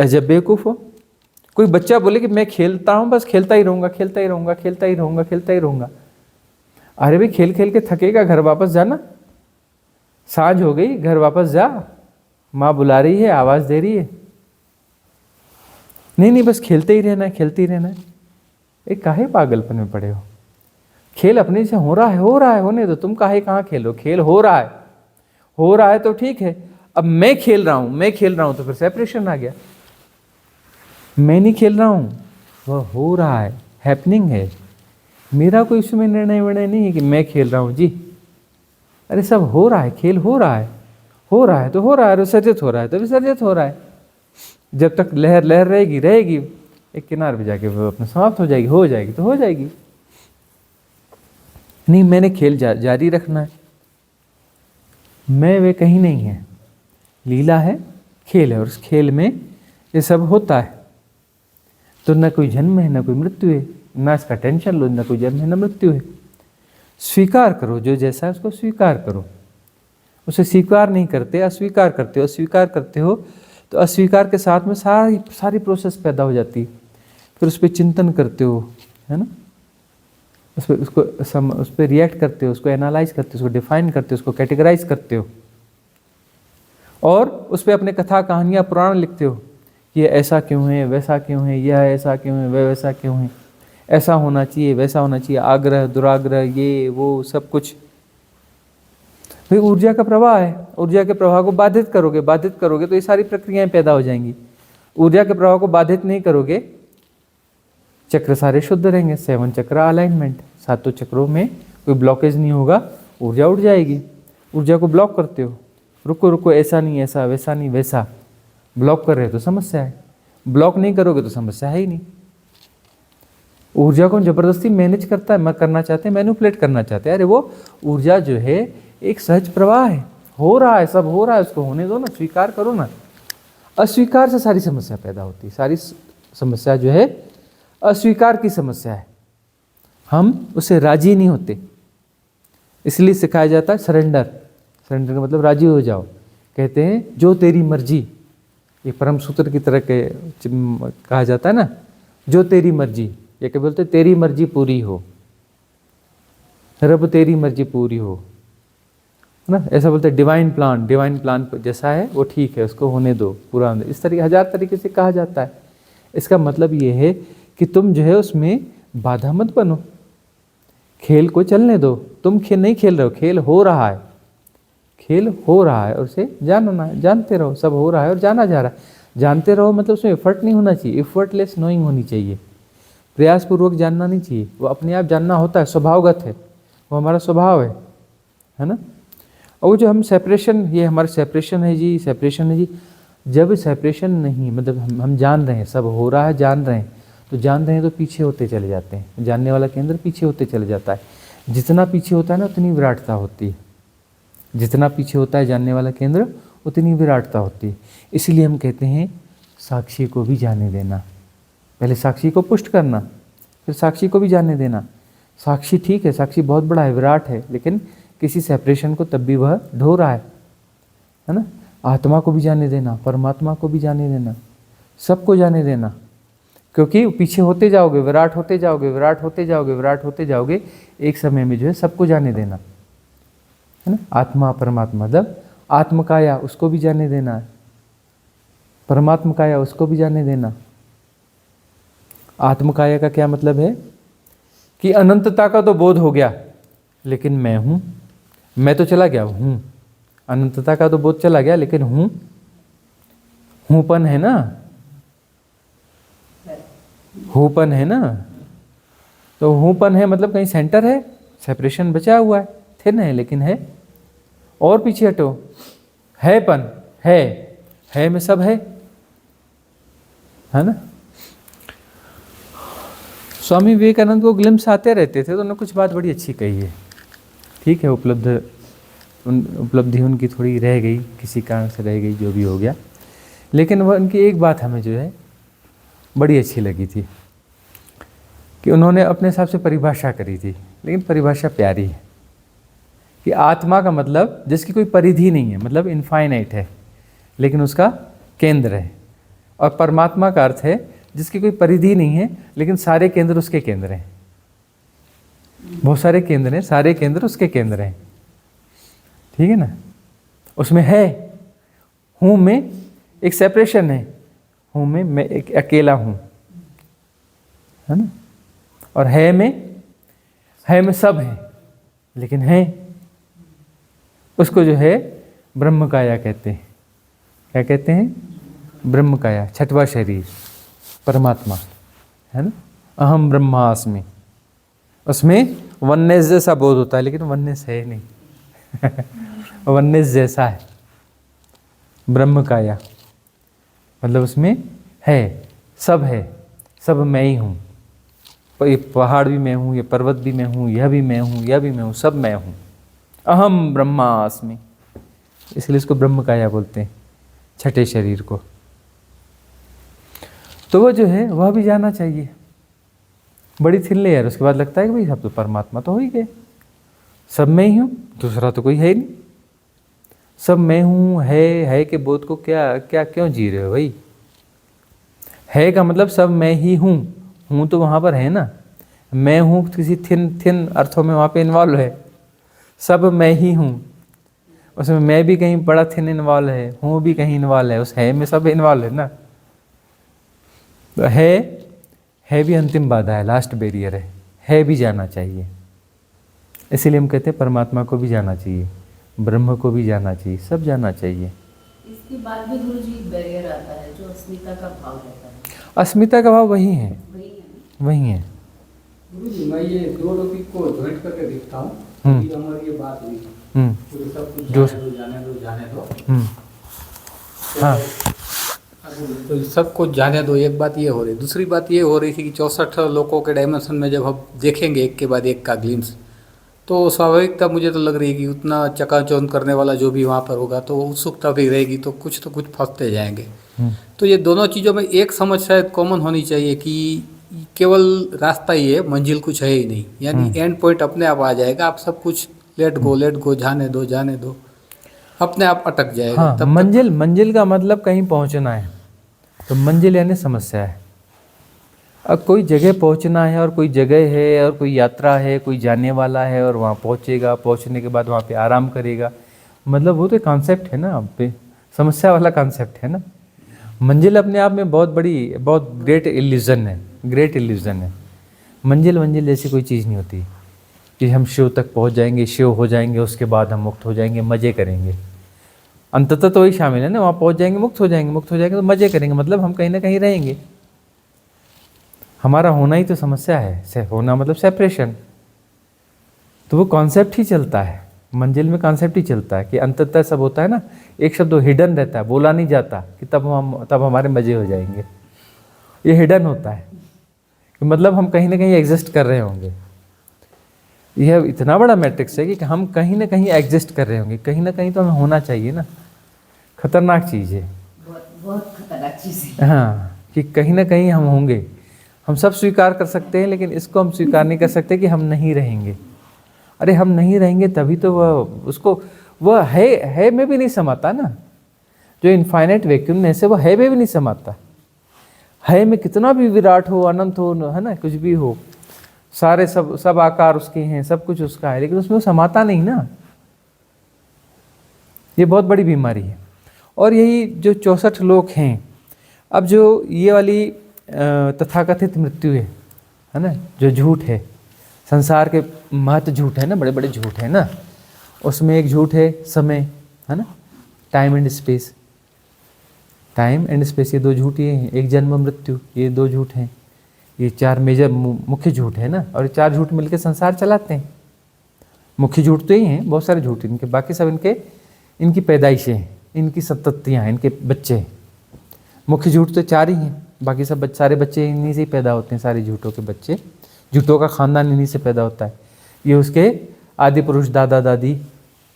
B: जब बेवकूफ हो। कोई बच्चा बोले कि मैं खेलता हूँ, बस खेलता ही रहूँगा, खेलता ही रहूँगा, खेलता ही रहूँगा, खेलता ही रहूँगा। अरे भाई खेल खेल के थकेगा, घर वापस जाना, सांझ हो गई, घर वापस जा, माँ बुला रही है, आवाज़ दे रही है। नहीं बस खेलते ही रहना है, खेलते ही रहना है। एक काहे पागलपन में पड़े हो? खेल अपने से हो रहा है, होने दो, तुम काहे कहाँ खेलो, खेल हो रहा है तो ठीक है। अब मैं खेल रहा हूँ तो फिर सेपरेशन आ गया। मैं नहीं खेल रहा हूँ, वह हो रहा है, हैपनिंग है। मेरा कोई उसमें निर्णय वर्णय नहीं है कि मैं खेल रहा हूँ जी। अरे सब हो रहा है, खेल हो रहा है, हो रहा है तो हो रहा है, विसर्जित हो रहा है तो विसर्जित हो रहा है। जब तक लहर लहर रहेगी रहेगी, एक किनारे पे जाके वो अपना समाप्त हो जाएगी, हो जाएगी तो हो जाएगी। नहीं, मैंने खेल जारी रखना है। मैं वे कहीं नहीं है, लीला है, खेल है, और उस खेल में ये सब होता है। तो न कोई जन्म है, न कोई मृत्यु है, ना इसका टेंशन लो, न कोई जन्म है, न मृत्यु है। स्वीकार करो, जो जैसा है उसको स्वीकार करो। उसे स्वीकार नहीं करते, अस्वीकार करते हो। अस्वीकार करते हो तो अस्वीकार के साथ में सारी प्रोसेस पैदा हो जाती है। फिर उस पर चिंतन करते हो, है ना, उस पर रिएक्ट करते हो, उसको एनालाइज करते हो, उसको डिफाइन करते हो, उसको कैटेगराइज करते हो, और उस पर अपने कथा कहानियाँ पुराण लिखते हो कि ये ऐसा क्यों है, वैसा क्यों है, यह ऐसा क्यों है, वह वैसा क्यों है, ऐसा होना चाहिए, वैसा होना चाहिए, आग्रह दुराग्रह, ये वो सब कुछ। भाई ऊर्जा का प्रवाह है, ऊर्जा के प्रवाह को बाधित करोगे तो ये सारी प्रक्रियाएं पैदा हो जाएंगी। ऊर्जा के प्रवाह को बाधित नहीं करोगे, चक्र सारे शुद्ध रहेंगे। 7 चक्र अलाइनमेंट, 7 चक्रों में कोई ब्लॉकेज नहीं होगा, ऊर्जा उठ जाएगी। ऊर्जा को ब्लॉक करते हो, रुको रुको, ऐसा नहीं ऐसा, वैसा नहीं वैसा, ब्लॉक कर रहे हो तो समस्या है। ब्लॉक नहीं करोगे तो समस्या है ही नहीं। ऊर्जा को जबरदस्ती मैनेज करना चाहते हैं, मैनिपुलेट करना चाहते हैं। अरे वो ऊर्जा जो है एक सहज प्रवाह है, हो रहा है, सब हो रहा है, उसको होने दो ना, स्वीकार करो ना। अस्वीकार से सारी समस्या पैदा होती है। सारी समस्या जो है अस्वीकार की समस्या है, हम उससे राजी नहीं होते। इसलिए सिखाया जाता है सरेंडर। सरेंडर का मतलब राजी हो जाओ। कहते हैं जो तेरी मर्जी, ये परम सूत्र की तरह के कहा जाता है ना, जो तेरी मर्जी, ये क्या बोलते, तेरी मर्जी पूरी हो, रब तेरी मर्जी पूरी हो, है ना, ऐसा बोलते हैं। डिवाइन प्लान जैसा है वो ठीक है, उसको होने दो, पूरा होने दो। इस तरीके 1000 तरीके से कहा जाता है। इसका मतलब ये है कि तुम जो है उसमें बाधा मत बनो, खेल को चलने दो। तुम खेल नहीं खेल रहे हो, खेल हो रहा है, खेल हो रहा है, और उसे जानना, जानते रहो। सब हो रहा है और जाना जा रहा है। जानते रहो मतलब उसमें एफर्ट नहीं होना चाहिए, एफर्टलेस नोइंग होनी चाहिए। प्रयासपूर्वक जानना नहीं चाहिए, वो अपने आप जानना होता है, स्वभावगत है, वो हमारा स्वभाव है ना। और वो जो हम सेपरेशन, ये हमारा सेपरेशन है जी, सेपरेशन है जी। जब सेपरेशन नहीं, मतलब हम जान रहे हैं, सब हो रहा है, जान रहे हैं, तो जान रहे हैं तो पीछे होते चले जाते हैं। जानने वाला केंद्र पीछे होते चले जाता है। जितना पीछे होता है ना उतनी विराटता होती है। जितना पीछे होता है जानने वाला केंद्र उतनी विराटता होती है। इसीलिए हम कहते हैं साक्षी को भी जाने देना। पहले साक्षी को पुष्ट करना, फिर साक्षी को भी जाने देना। साक्षी ठीक है, साक्षी बहुत बड़ा है, विराट है, लेकिन किसी सेपरेशन को तब भी वह ढो रहा है ना। आत्मा को भी जाने देना, परमात्मा को भी जाने देना, सबको जाने देना। क्योंकि पीछे होते जाओगे, विराट होते जाओगे, विराट होते जाओगे, विराट होते जाओगे, एक समय में जो है सबको जाने देना, है ना। आत्मा परमात्मा, मतलब आत्मकाया उसको भी जाने देना है, परमात्मा काया उसको भी जाने देना। आत्मकाया का क्या मतलब है कि अनंतता का तो बोध हो गया, लेकिन मैं हूं, मैं तो चला गया हूं। अनंतता का तो बोध चला गया, लेकिन हूंपन है ना, हूंपन है ना। तो हूंपन है मतलब कहीं सेंटर है, सेपरेशन बचा हुआ है, थे नहीं लेकिन है। और पीछे हटो, हैपन है में सब है ना। स्वामी विवेकानंद को ग्लिम्स आते रहते थे, तो उन्होंने कुछ बात बड़ी अच्छी कही है। ठीक है, उपलब्धि उनकी थोड़ी रह गई, किसी कारण से रह गई, जो भी हो गया, लेकिन वह उनकी एक बात हमें जो है बड़ी अच्छी लगी थी कि उन्होंने अपने हिसाब से परिभाषा करी थी, लेकिन परिभाषा प्यारी है कि आत्मा का मतलब जिसकी कोई परिधि नहीं है, मतलब इनफाइनाइट है, लेकिन उसका केंद्र है। और परमात्मा का अर्थ है जिसकी कोई परिधि नहीं है, लेकिन सारे केंद्र उसके केंद्र हैं। बहुत सारे केंद्र हैं, सारे केंद्र उसके केंद्र हैं, ठीक है ना। उसमें है, हूँ में एक सेपरेशन है, हूँ में मैं एक अकेला हूँ, है ना। और है में सब है, लेकिन है उसको जो है ब्रह्म काया कहते हैं। क्या कहते हैं? ब्रह्म काया, छठवां शरीर परमात्मा, है ना। अहम ब्रह्मास्मि, उसमें वननेस जैसा बोध होता है, लेकिन वननेस है नहीं वननेस जैसा है ब्रह्म काया, मतलब उसमें है, सब मैं ही हूँ। ये पहाड़ भी मैं हूँ, ये पर्वत भी मैं हूँ, यह भी मैं हूँ, यह भी मैं हूँ, सब मैं हूँ। अहम ब्रह्मास्मि, इसलिए इसको ब्रह्म काया बोलते हैं, छठे शरीर को। तो वो जो है वह भी जाना चाहिए, बड़ी थिन लेयर। उसके बाद लगता है कि भाई सब तो परमात्मा तो हो ही गए, सब मैं ही हूँ, दूसरा तो कोई है ही नहीं। सब मैं हूँ है के बोध को क्या क्यों जी रहे हो भाई? है का मतलब सब मैं ही हूँ तो वहाँ पर है ना, मैं हूँ किसी थिन अर्थों में वहाँ पे इन्वॉल्व है। सब मैं ही हूँ, उसमें मैं भी कहीं बड़ा थिन इन्वॉल्व है, हूँ भी कहीं इन्वॉल्व है, उस है में सब इन्वॉल्व है ना। तो है भी अंतिम बाधा है, लास्ट बैरियर है भी जाना चाहिए। इसीलिए हम कहते हैं परमात्मा को भी जाना चाहिए, ब्रह्म को भी जाना चाहिए, सब जाना चाहिए।
A: इसके बाद भी गुरु जी बैरियर आता है जो अस्मिता का भाव रहता है।
B: अस्मिता का भाव वही है, वही है।
D: गुरु जी मैं ये दो टॉपिक को ज्वाइंट करके देखता हूँ।
B: हम्म।
D: हमारी ये बात हुई पूरे सब कुछ
B: जो
D: जाने दो।
B: हाँ,
D: तो सब कुछ जाने दो, एक बात ये हो रही। दूसरी बात ये हो रही थी कि 64 लोगों के डायमेंशन में जब हम देखेंगे एक के बाद एक का ग्लिम्स, तो स्वाभाविकता मुझे तो लग रही है कि उतना चकाचौंध करने वाला जो भी वहाँ पर होगा तो उत्सुकता भी रहेगी, तो कुछ फंसते जाएंगे। तो ये दोनों चीज़ों में एक समझ शायद कॉमन होनी चाहिए कि केवल रास्ता ही है, मंजिल कुछ है ही नहीं, यानी एंड पॉइंट अपने आप आ जाएगा। आप सब कुछ लेट गो जाने दो अपने आप अटक जाएगा।
B: हाँ, मंजिल का मतलब कहीं पहुंचना है, तो मंजिल यानी समस्या है। अब कोई जगह पहुंचना है और कोई जगह है और कोई यात्रा है, कोई जाने वाला है और वहाँ पहुंचेगा, पहुंचने के बाद वहाँ पे आराम करेगा, मतलब वो तो कॉन्सेप्ट है ना, आप पे समस्या वाला कॉन्सेप्ट है ना। मंजिल अपने आप में बहुत ग्रेट इल्यूजन है। मंजिल जैसी कोई चीज़ नहीं होती कि हम शिव तक पहुंच जाएंगे, शिव हो जाएंगे, उसके बाद हम मुक्त हो जाएंगे, मज़े करेंगे। अंततः तो वही शामिल है ना, वहाँ पहुंच जाएंगे, मुक्त हो जाएंगे तो मज़े करेंगे, मतलब हम कहीं ना कहीं रहेंगे। हमारा होना ही तो समस्या है, होना मतलब सेपरेशन। तो वो कॉन्सेप्ट ही चलता है, मंजिल में कॉन्सेप्ट ही चलता है कि अंततः सब होता है ना, एक शब्द हिडन रहता है, बोला नहीं जाता कि तब हमारे मज़े हो जाएंगे। ये हिडन होता है कि मतलब हम कहीं ना कहीं एग्जिस्ट कर रहे होंगे। यह इतना बड़ा मैट्रिक्स है कि हम कहीं ना कहीं एग्जिस्ट कर रहे होंगे, कहीं ना कहीं तो हमें होना चाहिए ना। खतरनाक चीज़ है,
A: बहुत खतरनाक चीज़ है।
B: हाँ, कि कहीं ना कहीं हम होंगे। हम सब स्वीकार कर सकते हैं, लेकिन इसको हम स्वीकार नहीं कर सकते कि हम नहीं रहेंगे। अरे हम नहीं रहेंगे तभी तो वह है में भी नहीं समाता ना। जो इनफाइनाइट वैक्यूमनेस है वो है में भी नहीं समाता। है में कितना भी विराट हो, अनंत हो, है ना, कुछ भी हो, सारे सब आकार उसके हैं, सब कुछ उसका है, लेकिन उसमें वो समाता नहीं ना। ये बहुत बड़ी बीमारी है। और यही जो 64 लोग हैं, अब जो ये वाली तथाकथित मृत्यु है ना, जो झूठ है, संसार के महत्व झूठ है ना, बड़े बड़े झूठ है ना। उसमें एक झूठ है समय, है ना, टाइम एंड स्पेस। ये दो झूठ ये हैं। एक जन्म मृत्यु, ये दो झूठ हैं। ये 4 मेजर मुख्य झूठ है ना, और ये 4 झूठ मिलकर संसार चलाते हैं। मुख्य झूठ तो ही हैं, बहुत सारे झूठ इनके, बाकी सब इनकी पैदाइशें हैं, इनकी संततियाँ हैं, इनके बच्चे हैं। मुख्य झूठ तो 4 ही हैं, बाकी सब सारे बच्चे इन्हीं से ही पैदा होते हैं। सारे झूठों के बच्चे, झूठों का खानदान इन्हीं से पैदा होता है। ये उसके आदि पुरुष, दादा दादी,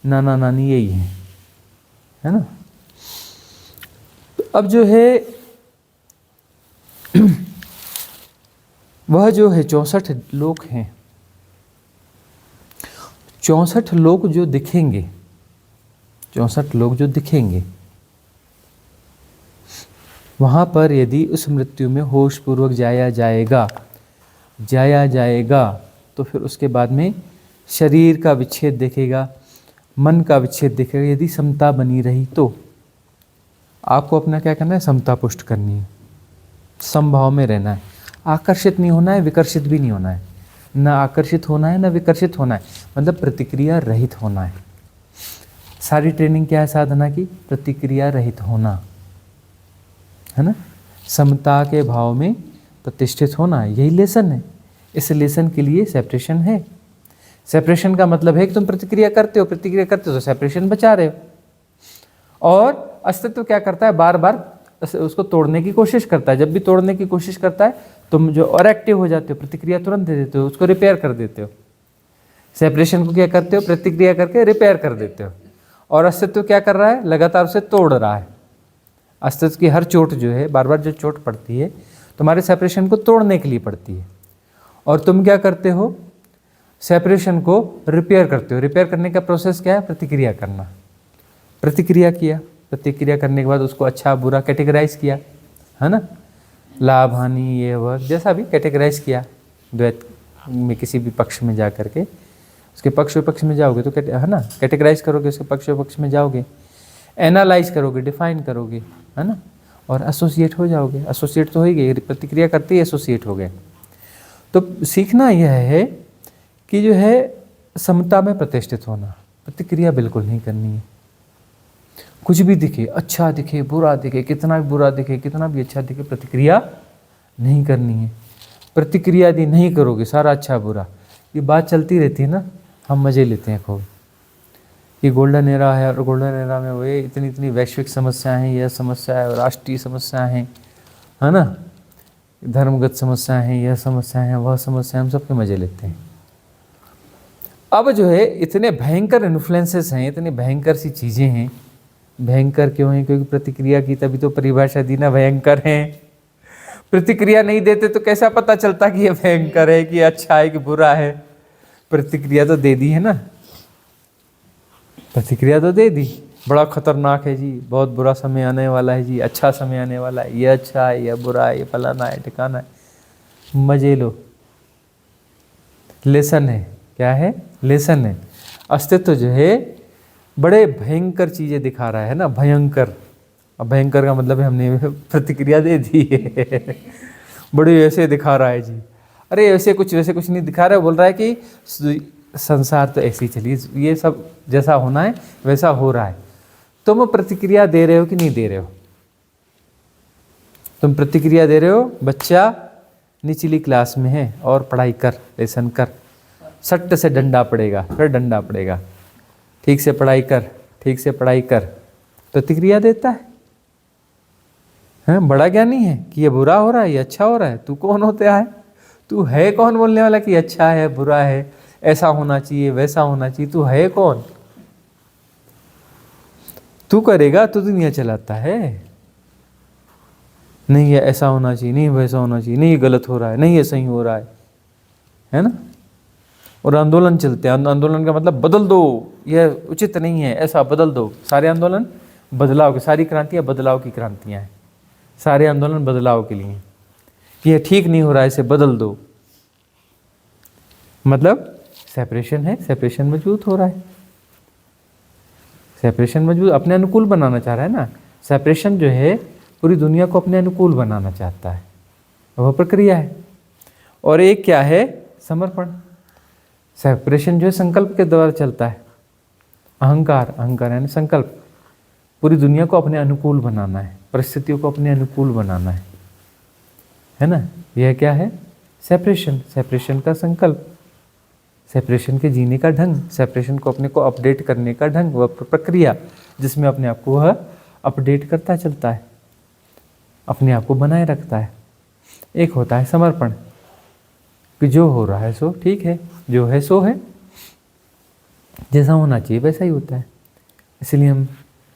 B: नाना नानी यही है ना। अब जो है वह जो है 64 लोग हैं, 64 लोग जो दिखेंगे, 64 लोग जो दिखेंगे, वहाँ पर यदि उस मृत्यु में होश पूर्वक जाया जाएगा तो फिर उसके बाद में शरीर का विच्छेद दिखेगा, मन का विच्छेद दिखेगा। यदि समता बनी रही तो आपको अपना क्या करना है, समता पुष्ट करनी है, समभाव में रहना है। आकर्षित नहीं होना है, विकर्षित भी नहीं होना है, ना आकर्षित होना है ना विकर्षित होना है, मतलब प्रतिक्रिया रहित होना है। सारी ट्रेनिंग क्या है साधना की? प्रतिक्रिया रहित होना, है ना, समता के भाव में प्रतिष्ठित होना, यही लेसन है। इस रिलेशन के लिए सेपरेशन है। सेपरेशन का मतलब है कि तुम प्रतिक्रिया करते हो तो सेपरेशन बचा रहे हो। और अस्तित्व क्या करता है, बार बार उसको तोड़ने की कोशिश करता है। जब भी तोड़ने की कोशिश करता है तुम जो और एक्टिव हो जाते हो, प्रतिक्रिया तुरंत दे देते हो, उसको रिपेयर कर देते हो। सेपरेशन को क्या करते हो, प्रतिक्रिया करके रिपेयर कर देते हो। और अस्तित्व क्या कर रहा है, लगातार उसे तोड़ रहा है। अस्तित्व की हर चोट जो है, बार बार जो चोट पड़ती है तुम्हारे सेपरेशन को तोड़ने के लिए पड़ती है। और तुम क्या करते हो, सेपरेशन को रिपेयर करते हो। रिपेयर करने का प्रोसेस क्या है, प्रतिक्रिया करना। प्रतिक्रिया किया, प्रतिक्रिया करने के बाद उसको अच्छा बुरा कैटेगराइज किया, है ना, लाभ हानि ये वह जैसा भी कैटेगराइज किया। द्वैत में किसी भी पक्ष में जा करके उसके पक्ष विपक्ष में जाओगे तो है ना, कैटेगराइज करोगे, उसके पक्ष विपक्ष में जाओगे, एनालाइज करोगे, डिफाइन करोगे, है ना, और एसोसिएट हो जाओगे। एसोसिएट तो हो ही गए, प्रतिक्रिया करते ही एसोसिएट हो गए। तो सीखना यह है कि जो है समता में प्रतिष्ठित होना, प्रतिक्रिया बिल्कुल नहीं करनी है। कुछ भी दिखे, अच्छा दिखे, बुरा दिखे, कितना भी बुरा दिखे, कितना भी अच्छा दिखे, प्रतिक्रिया नहीं करनी है। प्रतिक्रिया यदि नहीं करोगे, सारा अच्छा बुरा ये बात चलती रहती है ना, हम मज़े लेते हैं खूब। ये गोल्डन एरा है और गोल्डन एरा में वो इतनी इतनी वैश्विक समस्याएं हैं, यह समस्या है, राष्ट्रीय समस्याएं हैं, है ना, धर्मगत समस्याएं हैं, यह समस्याएं हैं, वह समस्याएं, हम सबके मज़े लेते हैं। अब जो है इतने भयंकर इन्फ्लुएंसेस हैं, इतनी भयंकर सी चीज़ें हैं। भयंकर क्यों हैं, क्योंकि प्रतिक्रिया की तभी तो परिभाषा दी ना, भयंकर हैं। प्रतिक्रिया नहीं देते तो कैसा पता चलता कि ये भयंकर है, कि अच्छा है, कि बुरा है। प्रतिक्रिया तो दे दी है ना, प्रतिक्रिया तो दे दी, बड़ा खतरनाक है जी, बहुत बुरा समय आने वाला है जी, अच्छा समय आने वाला है, ये अच्छा है, यह बुरा है, ये फलाना है, ठिकाना है, मजे लो। लेसन है, क्या है, लेसन है। अस्तित्व जो है बड़े भयंकर चीज़ें दिखा रहा है ना, भयंकर। अब भयंकर का मतलब है हमने प्रतिक्रिया दे दी है, बड़े ऐसे दिखा रहा है जी, अरे ऐसे कुछ वैसे कुछ नहीं दिखा रहा है, बोल रहा है कि संसार तो ऐसे ही चलिए, ये सब जैसा होना है वैसा हो रहा है। तुम प्रतिक्रिया दे रहे हो कि नहीं दे रहे हो? तुम प्रतिक्रिया दे रहे हो, बच्चा निचली क्लास में है और पढ़ाई कर, लेसन कर, सट्ट से डंडा पड़ेगा, फिर डंडा पड़ेगा, ठीक से पढ़ाई कर, ठीक से पढ़ाई कर, प्रतिक्रिया देता है। बड़ा ज्ञानी है कि ये बुरा हो रहा है, ये अच्छा हो रहा है। तू कौन होता है, तू है कौन बोलने वाला कि अच्छा है, बुरा है, ऐसा होना चाहिए, वैसा होना चाहिए? तू है कौन? तू करेगा तो दुनिया चलाता है। नहीं, ये ऐसा होना चाहिए, नहीं वैसा होना चाहिए, नहीं ये गलत हो रहा है, नहीं ये सही हो रहा है ना। और आंदोलन चलते हैं, आंदोलन का मतलब बदल दो, यह उचित नहीं है, ऐसा बदल दो। सारे आंदोलन बदलाव के, सारी क्रांतियां बदलाव की क्रांतियां हैं, सारे आंदोलन बदलाव के लिए। यह ठीक नहीं हो रहा है, इसे बदल दो, मतलब सेपरेशन है, सेपरेशन मजबूत हो रहा है, सेपरेशन मजबूत अपने अनुकूल बनाना चाह रहा है ना। सेपरेशन जो है पूरी दुनिया को अपने अनुकूल बनाना चाहता है, वह प्रक्रिया है। और एक क्या है, समर्पण। सेपरेशन जो है संकल्प के द्वारा चलता है। अहंकार, अहंकार यानी संकल्प, पूरी दुनिया को अपने अनुकूल बनाना है, परिस्थितियों को अपने अनुकूल बनाना है ना। यह क्या है, सेपरेशन, सेपरेशन का संकल्प, सेपरेशन के जीने का ढंग, सेपरेशन को अपने को अपडेट करने का ढंग, वह प्रक्रिया जिसमें अपने आप को वह अपडेट करता चलता है, अपने आप को बनाए रखता है। एक होता है समर्पण, कि जो हो रहा है सो ठीक है, जो है सो है, जैसा होना चाहिए वैसा ही होता है। इसलिए हम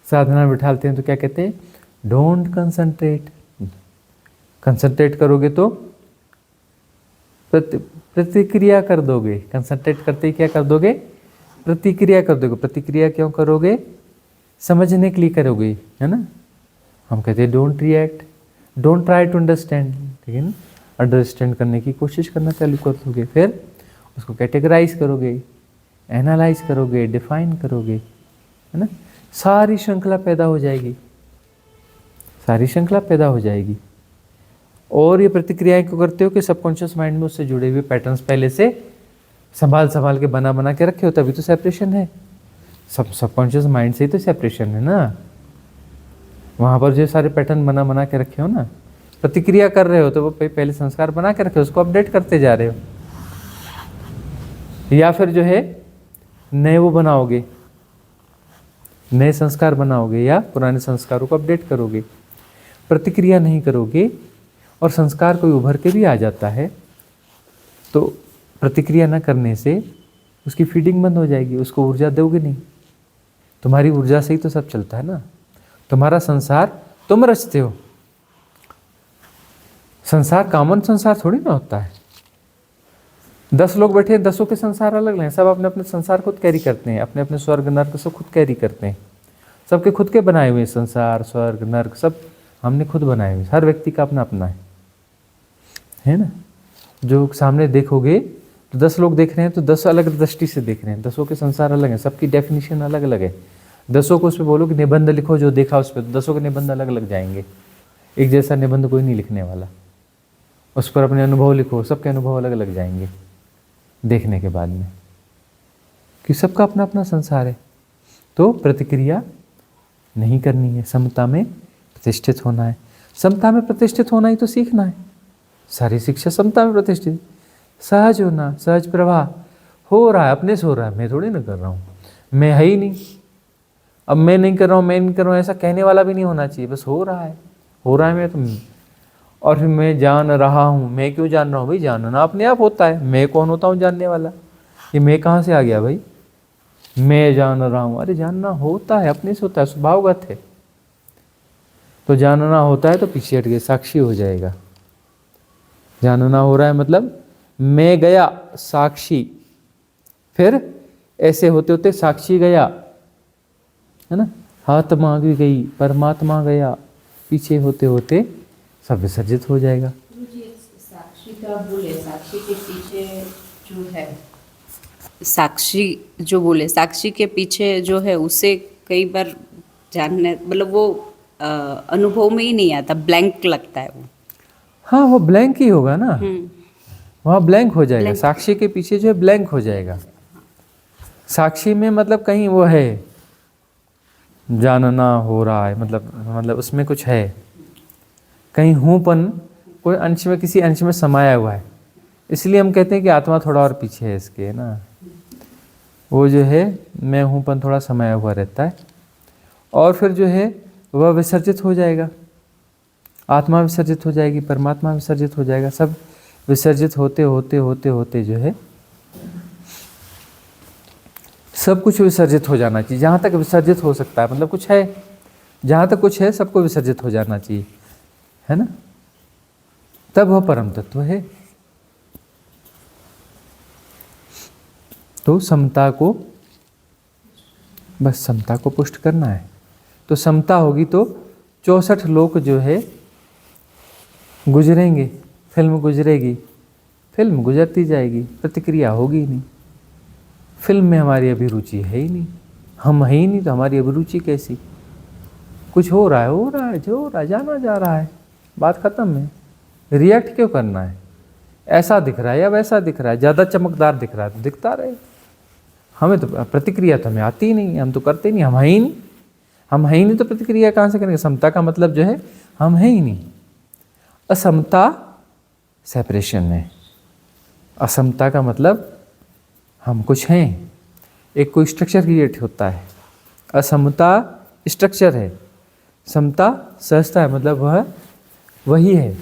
B: साधना बिठाते हैं तो क्या कहते हैं, डोंट कंसंट्रेट। कंसंट्रेट करोगे तो प्रतिक्रिया कर दोगे, कंसंट्रेट करते ही क्या कर दोगे, प्रतिक्रिया कर दोगे। प्रतिक्रिया क्यों करोगे, समझने के लिए करोगे, है ना। हम कहते हैं don't react, don't try to understand, ठीक है ना। अंडरस्टैंड करने की कोशिश करना चालू कर दोगे, फिर उसको कैटेगराइज करोगे, एनालाइज करोगे, डिफाइन करोगे, है ना। सारी श्रृंखला पैदा हो जाएगी, सारी श्रृंखला पैदा हो जाएगी। और ये प्रतिक्रियाएं क्यों करते हो कि सबकॉन्शियस माइंड में उससे जुड़े हुए पैटर्न्स पहले से संभाल के बना के रखे हो, तभी तो सेपरेशन है। सबकॉन्शियस माइंड से ही तो सेपरेशन है ना। वहाँ पर जो सारे पैटर्न बना के रखे हो ना, प्रतिक्रिया कर रहे हो तो वो पहले संस्कार बना के रखे हो, उसको अपडेट करते जा रहे हो, या फिर जो है नए वो बनाओगे, नए संस्कार बनाओगे या पुराने संस्कारों को अपडेट करोगे। प्रतिक्रिया नहीं करोगे और संस्कार कोई उभर के भी आ जाता है तो प्रतिक्रिया न करने से उसकी फीडिंग बंद हो जाएगी, उसको ऊर्जा दोगे नहीं। तुम्हारी ऊर्जा से ही तो सब चलता है ना। तुम्हारा संसार तुम रचते हो। संसार कॉमन संसार थोड़ी ना होता है। 10 लोग बैठे हैं, 10 के संसार अलग हैं, सब अपने अपने संसार खुद कैरी करते हैं, अपने अपने स्वर्ग नर्क सब खुद कैरी करते हैं। सबके खुद के बनाए हुए संसार स्वर्ग नर्क सब हमने खुद बनाए हुए। हर व्यक्ति का अपना अपना है ना। जो सामने देखोगे तो 10 लोग देख रहे हैं तो 10 अलग दृष्टि से देख रहे हैं, 10 के संसार अलग हैं, सबकी डेफिनेशन अलग अलग है। 10 को उस पर बोलो कि निबंध लिखो जो देखा उस पर, तो 10 के निबंध अलग अलग जाएंगे। एक जैसा निबंध कोई नहीं लिखने वाला। उस पर अपने अनुभव लिखो, सबके अनुभव अलग अलग जाएंगे देखने के बाद में, कि सबका अपना अपना संसार है। तो प्रतिक्रिया नहीं करनी है, समता में प्रतिष्ठित होना है। समता में प्रतिष्ठित होना ही तो सीखना है। सारी शिक्षा समता में प्रतिष्ठित, सहज होना, सहज प्रवाह। हो रहा है, अपने से हो रहा है, मैं थोड़ी ना कर रहा हूँ, मैं है ही नहीं। अब मैं नहीं कर रहा हूँ, मैं नहीं कर रहा हूँ ऐसा कहने वाला भी नहीं होना चाहिए। बस हो रहा है, हो रहा है मैं तो। और फिर मैं जान रहा हूँ, मैं क्यों जान रहा हूँ भाई? जानना अपने आप होता है। मैं कौन होता हूँ जानने वाला? ये मैं कहाँ से आ गया भाई? मैं जान रहा हूँ, अरे जानना होता है, अपने से होता है, स्वभावगत है। तो जानना होता है तो पीछे हट के साक्षी हो जाएगा। जानना हो रहा है मतलब मैं गया साक्षी, फिर ऐसे होते होते साक्षी गया, है ना। आत्मा भी गई, परमात्मा गया, पीछे होते होते सब विसर्जित हो जाएगा।
A: साक्षी का बोले, साक्षी के पीछे जो है, साक्षी जो बोले, साक्षी के पीछे जो है उसे कई बार जानने मतलब वो अनुभव में ही नहीं आता, ब्लैंक लगता है वो।
B: हाँ, वो ब्लैंक ही होगा ना, वहाँ ब्लैंक हो जाएगा। साक्षी के पीछे जो है ब्लैंक हो जाएगा। साक्षी में मतलब कहीं वो है, जानना हो रहा है, मतलब उसमें कुछ है, कहीं हूँपन कोई अंश में, किसी अंश में समाया हुआ है। इसलिए हम कहते हैं कि आत्मा थोड़ा और पीछे है इसके, है ना। वो जो है मैं हूँपन थोड़ा समाया हुआ रहता है और फिर जो है वह विसर्जित हो जाएगा। आत्मा विसर्जित हो जाएगी, परमात्मा विसर्जित हो जाएगा। सब विसर्जित होते होते होते होते जो है सब कुछ विसर्जित हो जाना चाहिए। जहाँ तक विसर्जित हो सकता है, मतलब कुछ है, जहाँ तक कुछ है सबको विसर्जित हो जाना चाहिए, है ना। तब वह परम तत्व है। तो समता को, बस समता को पुष्ट करना है। तो समता होगी तो 64 लोक जो है गुजरेंगे, फिल्म गुजरेगी, फिल्म गुजरती जाएगी, प्रतिक्रिया होगी ही नहीं। फिल्म में हमारी अभिरुचि है ही नहीं, हम है ही नहीं तो हमारी अभिरुचि कैसी? कुछ हो रहा है, हो रहा है, जो हो रहा है, जाना जा रहा है, बात खत्म है। रिएक्ट क्यों करना है? ऐसा दिख रहा है या वैसा दिख रहा है, ज़्यादा चमकदार दिख रहा है तो दिखता रहे। हमें तो प्रतिक्रिया तो हमें आती ही नहीं, हम तो करते नहीं, हम है ही नहीं। हम है ही नहीं तो प्रतिक्रिया कहाँ से करेंगे? समता का मतलब जो है हम है ही नहीं। असमता सेपरेशन है। असमता का मतलब हम कुछ हैं, एक कोई स्ट्रक्चर क्रिएट होता है। असमता स्ट्रक्चर है, समता सहजता है, मतलब वह वही है।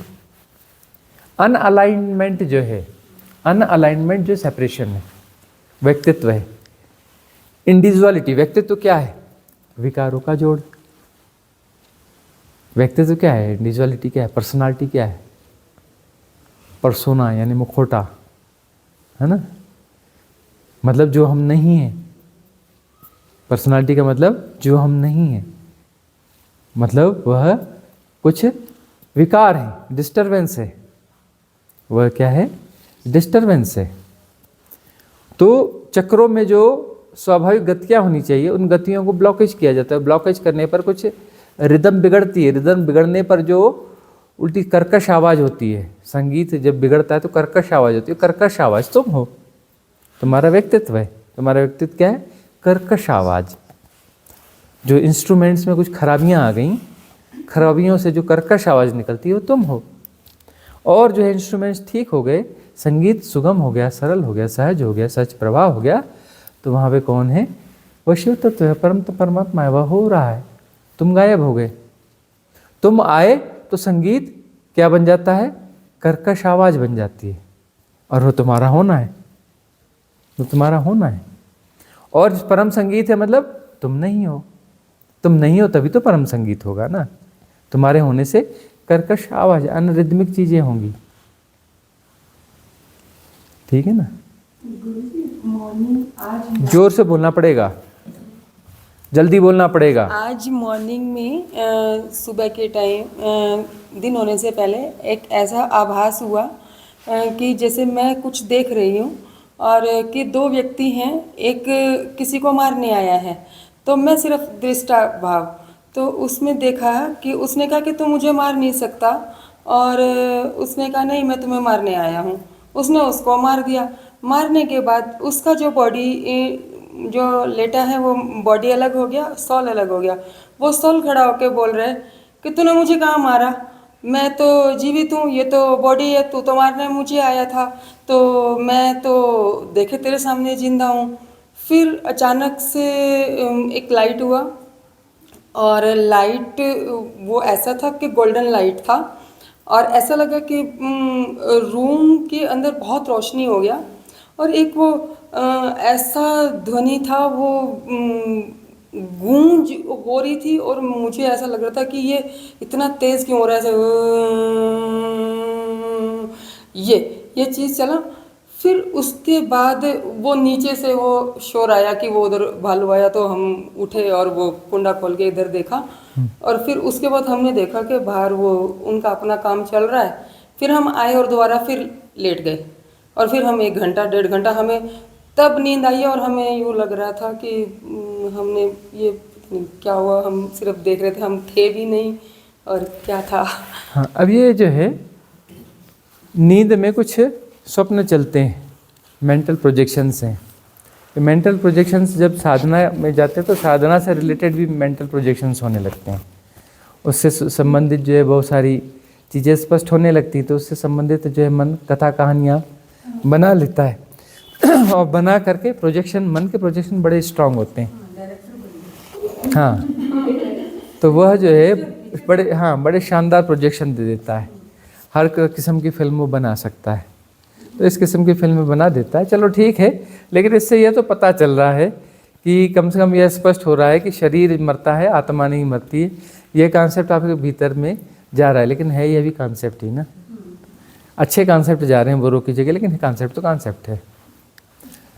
B: अनअलाइनमेंट जो है, अनअलाइनमेंट जो सेपरेशन है, व्यक्तित्व है। इंडिविजुअलिटी, व्यक्तित्व क्या है? विकारों का जोड़। व्यक्तित्व क्या है? इंडिविजुअलिटी क्या है? पर्सनालिटी क्या है? परसोना यानी मुखौटा, है ना, मतलब जो हम नहीं हैं। पर्सनालिटी का मतलब जो हम नहीं हैं, मतलब वह कुछ विकार है, डिस्टरबेंस है। वह क्या है? डिस्टरबेंस है। तो चक्रों में जो स्वाभाविक गतियाँ होनी चाहिए, उन गतियों को ब्लॉकेज किया जाता है। ब्लॉकेज करने पर कुछ रिदम बिगड़ती है। रिदम बिगड़ने पर जो उल्टी कर्कश आवाज़ होती है, संगीत जब बिगड़ता है तो कर्कश आवाज़ होती है। कर्कश आवाज़ तुम हो, तुम्हारा व्यक्तित्व है। तुम्हारा व्यक्तित्व क्या है? कर्कश आवाज़। जो इंस्ट्रूमेंट्स में कुछ खराबियाँ आ गई, खराबियों से जो कर्कश आवाज़ निकलती है वो तुम हो। और जो है इंस्ट्रूमेंट्स ठीक हो गए संगीत सुगम हो गया, सरल हो गया, सहज हो गया, सच प्रवाह हो गया, तो वहाँ पे कौन है? वह शिव तत्व है, परमात्मा है, वह हो रहा है। तुम गायब हो गए, तुम आए तो संगीत क्या बन जाता है? कर्कश आवाज बन जाती है, और वो तुम्हारा होना है, वो तुम्हारा होना है। और परम संगीत है मतलब तुम नहीं हो, तुम नहीं हो तभी तो परम संगीत होगा ना। तुम्हारे होने से कर्कश आवाज, अनरिदमिक चीजें होंगी, ठीक है ना। जोर से बोलना पड़ेगा, जल्दी बोलना पड़ेगा।
E: आज मॉर्निंग में सुबह के टाइम दिन होने से पहले एक ऐसा आभास हुआ कि जैसे मैं कुछ देख रही हूँ और कि दो व्यक्ति हैं, एक किसी को मारने आया है, तो मैं सिर्फ दृष्टा भाव, तो उसमें देखा कि उसने कहा कि तू मुझे मार नहीं सकता, और उसने कहा नहीं मैं तुम्हें मारने आया हूँ। उसने उसको मार दिया। मारने के बाद उसका जो बॉडी जो लेटा है वो बॉडी अलग हो गया, सॉल अलग हो गया। वो सॉल खड़ा होके बोल रहा है कि तूने मुझे कहाँ मारा, मैं तो जीवित हूँ, ये तो बॉडी है, तू तो मारने मुझे आया था, तो मैं तो देखे तेरे सामने जिंदा हूँ। फिर अचानक से एक लाइट हुआ, और लाइट वो ऐसा था कि गोल्डन लाइट था, और ऐसा लगा कि रूम के अंदर बहुत रोशनी हो गया, और एक वो ऐसा ध्वनि था, वो गूंज हो रही थी, और मुझे ऐसा लग रहा था कि ये इतना तेज क्यों हो रहा है, ऐसे ये चीज़ चला। फिर उसके बाद वो नीचे से वो शोर आया कि वो उधर भालू आया, तो हम उठे और वो कुंडा खोल के इधर देखा, और फिर उसके बाद हमने देखा कि बाहर वो उनका अपना काम चल रहा है। फिर हम आए और दोबारा फिर लेट गए, और फिर हम 1 घंटा 1.5 घंटा, हमें तब नींद आई, और हमें यूँ लग रहा था कि हमने ये क्या हुआ, हम सिर्फ देख रहे थे, हम थे भी नहीं, और क्या था।
B: हाँ, अब ये जो है नींद में कुछ स्वप्न चलते हैं, मेंटल प्रोजेक्शंस हैं। मेंटल प्रोजेक्शंस जब साधना में जाते हैं तो साधना से रिलेटेड भी मेंटल प्रोजेक्शंस होने लगते हैं, उससे संबंधित जो है बहुत सारी चीज़ें स्पष्ट होने लगती हैं, तो उससे संबंधित जो है मन कथा कहानियाँ बना लेता है और बना करके प्रोजेक्शन, मन के प्रोजेक्शन बड़े स्ट्रांग होते हैं। हाँ, तो वह जो है बड़े शानदार प्रोजेक्शन दे देता है, हर किस्म की फिल्म वो बना सकता है, तो इस किस्म की फिल्म बना देता है। चलो ठीक है, लेकिन इससे यह तो पता चल रहा है कि कम से कम यह स्पष्ट हो रहा है कि शरीर मरता है, आत्मा नहीं मरती है। यह कॉन्सेप्ट आपके भीतर में जा रहा है, लेकिन है यह भी कॉन्सेप्ट ही ना। अच्छे कॉन्सेप्ट जा रहे हैं बुरों की जगह, लेकिन कॉन्सेप्ट तो कॉन्सेप्ट है।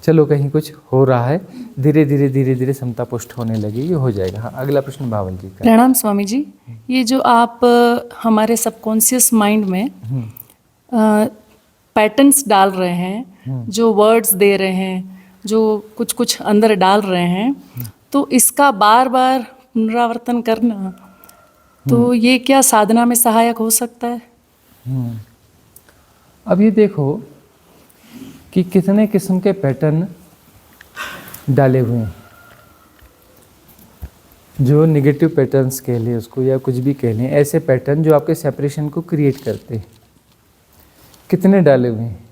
B: चलो कहीं कुछ हो रहा है, धीरे धीरे समता पुष्ट होने लगी, ये हो जाएगा। हाँ, अगला प्रश्न भावल जी का।
F: प्रणाम स्वामी जी। ये जो आप हमारे सबकॉन्शियस माइंड में पैटर्न्स डाल रहे हैं, जो वर्ड्स दे रहे हैं, जो कुछ कुछ अंदर डाल रहे हैं, तो इसका बार बार पुनरावर्तन करना, तो ये क्या साधना में सहायक हो सकता है?
B: अब ये देखो कि कितने किस्म के पैटर्न डाले हुए हैं, जो नेगेटिव पैटर्न्स कह लें उसको या कुछ भी कह लें, ऐसे पैटर्न जो आपके सेपरेशन को क्रिएट करते हैं, कितने डाले हुए हैं?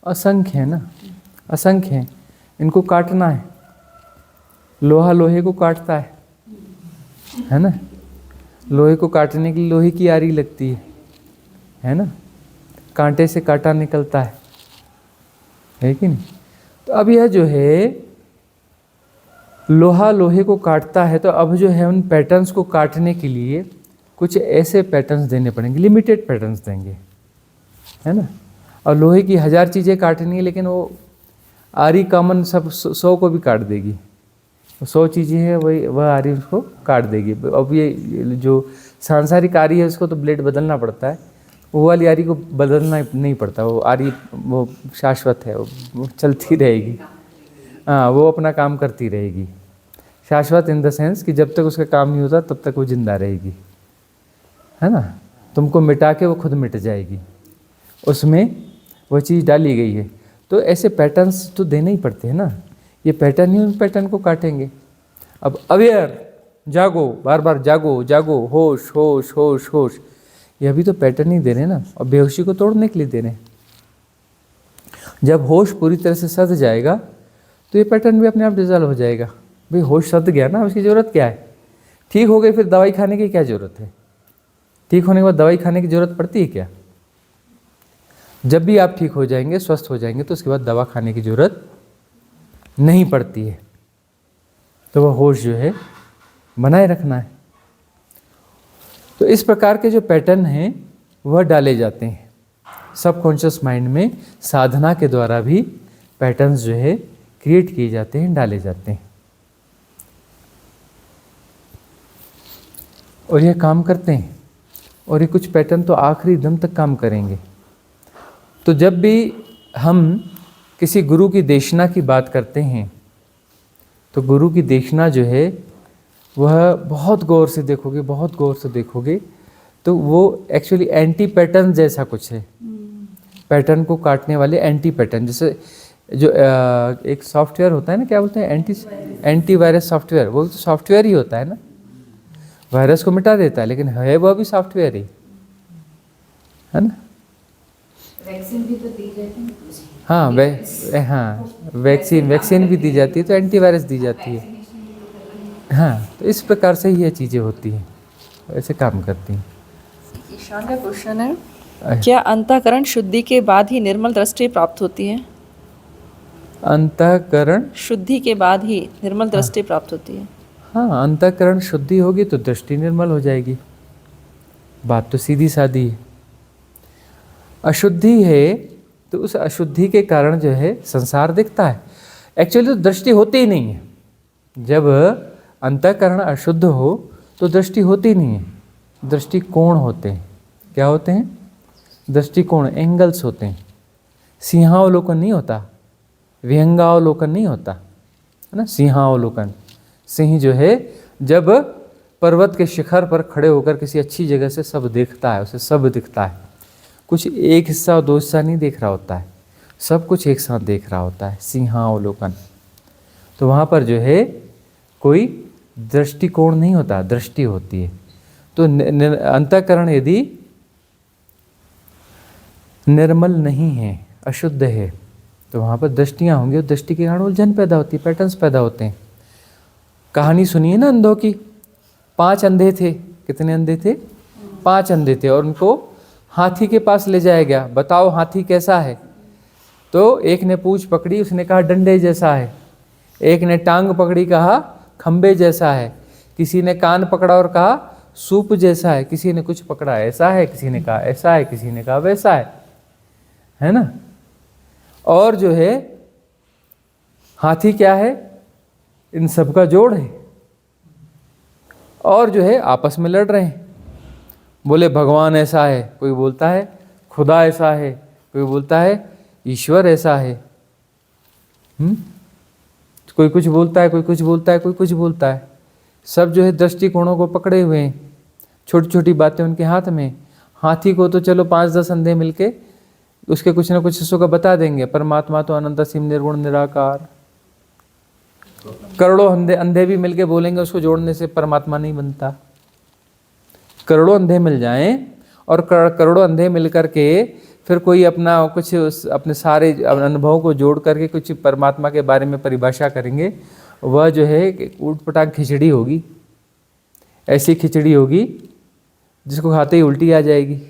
B: असंख्य है ना, असंख्य हैं। इनको काटना है, लोहा लोहे को काटता है ना। लोहे को काटने के लिए लोहे की आरी लगती है ना, कांटे से कांटा निकलता है कि नहीं। तो अब यह जो है लोहा लोहे को काटता है, तो अब जो है उन पैटर्न्स को काटने के लिए कुछ ऐसे पैटर्न्स देने पड़ेंगे, लिमिटेड पैटर्न्स देंगे, है ना। और लोहे की 1000 चीज़ें काटनी है, लेकिन वो आरी कॉमन सब 100 को भी काट देगी। 100 चीज़ें हैं, वह आरी उसको काट देगी। अब ये जो सांसारिक आरी है उसको तो ब्लेड बदलना पड़ता है, वो वाली आरी को बदलना नहीं पड़ता। वो आरी वो शाश्वत है, वो चलती रहेगी। हाँ, वो अपना काम करती रहेगी। शाश्वत इन द सेंस कि जब तक उसका काम नहीं होता तब तक वो जिंदा रहेगी, है ना। तुमको मिटा के वो खुद मिट जाएगी, उसमें वो चीज़ डाली गई है। तो ऐसे पैटर्न्स तो देने ही पड़ते हैं ना। ये पैटर्न ही उन पैटर्न को काटेंगे। अब अवेयर, जागो, बार बार जागो जागो, होश होश होश होश, यह भी तो पैटर्न ही दे रहे हैं ना, और बेहोशी को तोड़ने के लिए दे रहे हैं, जब होश पूरी तरह से सध जाएगा तो ये पैटर्न भी अपने आप डिजॉल्व हो जाएगा। भाई होश सध गया ना, उसकी ज़रूरत क्या है? ठीक हो गई, फिर दवाई खाने की क्या ज़रूरत है? ठीक होने के बाद दवाई खाने की ज़रूरत पड़ती है क्या? जब भी आप ठीक हो जाएंगे, स्वस्थ हो जाएंगे, तो उसके बाद दवा खाने की ज़रूरत नहीं पड़ती है। तो वह होश जो है बनाए रखना है। तो इस प्रकार के जो पैटर्न हैं वह डाले जाते हैं सबकॉन्शियस माइंड में। साधना के द्वारा भी पैटर्न्स जो है क्रिएट किए जाते हैं, डाले जाते हैं, और ये काम करते हैं। और ये कुछ पैटर्न तो आखिरी दम तक काम करेंगे। तो जब भी हम किसी गुरु की देशना की बात करते हैं तो गुरु की देशना जो है वह बहुत गौर से देखोगे, बहुत गौर से देखोगे तो वो एक्चुअली एंटी पैटर्न जैसा कुछ है। पैटर्न को काटने वाले एंटी पैटर्न, जैसे जो एक सॉफ्टवेयर होता है ना, क्या बोलते हैं, एंटी वायरस सॉफ्टवेयर। वो तो सॉफ्टवेयर ही होता है ना, वायरस को मिटा देता है, लेकिन है वह भी सॉफ्टवेयर ही है ना।
A: वैक्सीन भी तो दी जाती है।
B: हाँ, वैक्सीन भी दी जाती है, तो एंटीवायरस दी जाती है। हाँ, तो इस प्रकार से ये चीज़ें होती हैं, ऐसे काम करती हैं।
C: ईशान का क्वेश्चन है, क्या अंतःकरण शुद्धि के बाद ही निर्मल दृष्टि प्राप्त होती है?
B: अंतःकरण
C: शुद्धि के बाद ही निर्मल दृष्टि प्राप्त होती है।
B: हाँ, अंतःकरण शुद्धि होगी तो दृष्टि निर्मल हो जाएगी। बात तो सीधी सादी है। अशुद्धि है तो उस अशुद्धि के कारण जो है संसार दिखता है। एक्चुअली तो दृष्टि होती ही नहीं है। जब अंतःकरण अशुद्ध हो तो दृष्टि होती नहीं है, दृष्टिकोण होते हैं। क्या होते हैं? दृष्टिकोण, एंगल्स होते हैं। सिंहावलोकन नहीं होता, विहंगावलोकन नहीं होता, है ना। सिंहावलोकन, सिंह जो है जब पर्वत के शिखर पर खड़े होकर किसी अच्छी जगह से सब देखता है, उसे सब दिखता है। कुछ एक हिस्सा और दो हिस्सा नहीं देख रहा होता है, सब कुछ एक साथ देख रहा होता है, सिंहावलोकन। तो वहाँ पर जो है कोई दृष्टिकोण नहीं होता, दृष्टि होती है। तो अंतःकरण यदि निर्मल नहीं है, अशुद्ध है, तो वहाँ पर दृष्टियाँ होंगी और दृष्टि के कारण उलझन पैदा होती है, पैटर्न्स पैदा होते हैं। कहानी सुनिए ना अंधों की। 5 अंधे थे। कितने अंधे थे? 5 अंधे थे, और उनको हाथी के पास ले जाया गया। बताओ हाथी कैसा है? तो एक ने पूंछ पकड़ी, उसने कहा डंडे जैसा है। एक ने टांग पकड़ी, कहा खंबे जैसा है। किसी ने कान पकड़ा और कहा सूप जैसा है। किसी ने कुछ पकड़ा, ऐसा है, किसी ने कहा ऐसा है, किसी ने कहा वैसा है ना। और जो है हाथी क्या है? इन सब का जोड़ है। और जो है आपस में लड़ रहे हैं। बोले भगवान ऐसा है, कोई बोलता है खुदा ऐसा है, कोई बोलता है ईश्वर ऐसा है। कोई कुछ बोलता है, कोई कुछ बोलता है, कोई कुछ बोलता है। सब जो है दृष्टिकोणों को पकड़े हुए हैं, छोटी छोटी बातें उनके हाथ में। हाथी को तो चलो 5-10 अंधे मिलके उसके कुछ ना कुछ हिस्सों का बता देंगे। परमात्मा तो अनंत असीम निर्गुण निराकार। करोड़ों अंधे भी मिलके बोलेंगे, उसको जोड़ने से परमात्मा नहीं बनता। करोड़ों अंधे मिल जाएं और करोड़ों अंधे मिलकर के फिर कोई अपना कुछ अपने सारे अनुभवों को जोड़ करके कुछ परमात्मा के बारे में परिभाषा करेंगे, वह जो है ऊटपटांग खिचड़ी होगी। ऐसी खिचड़ी होगी जिसको खाते ही उल्टी आ जाएगी।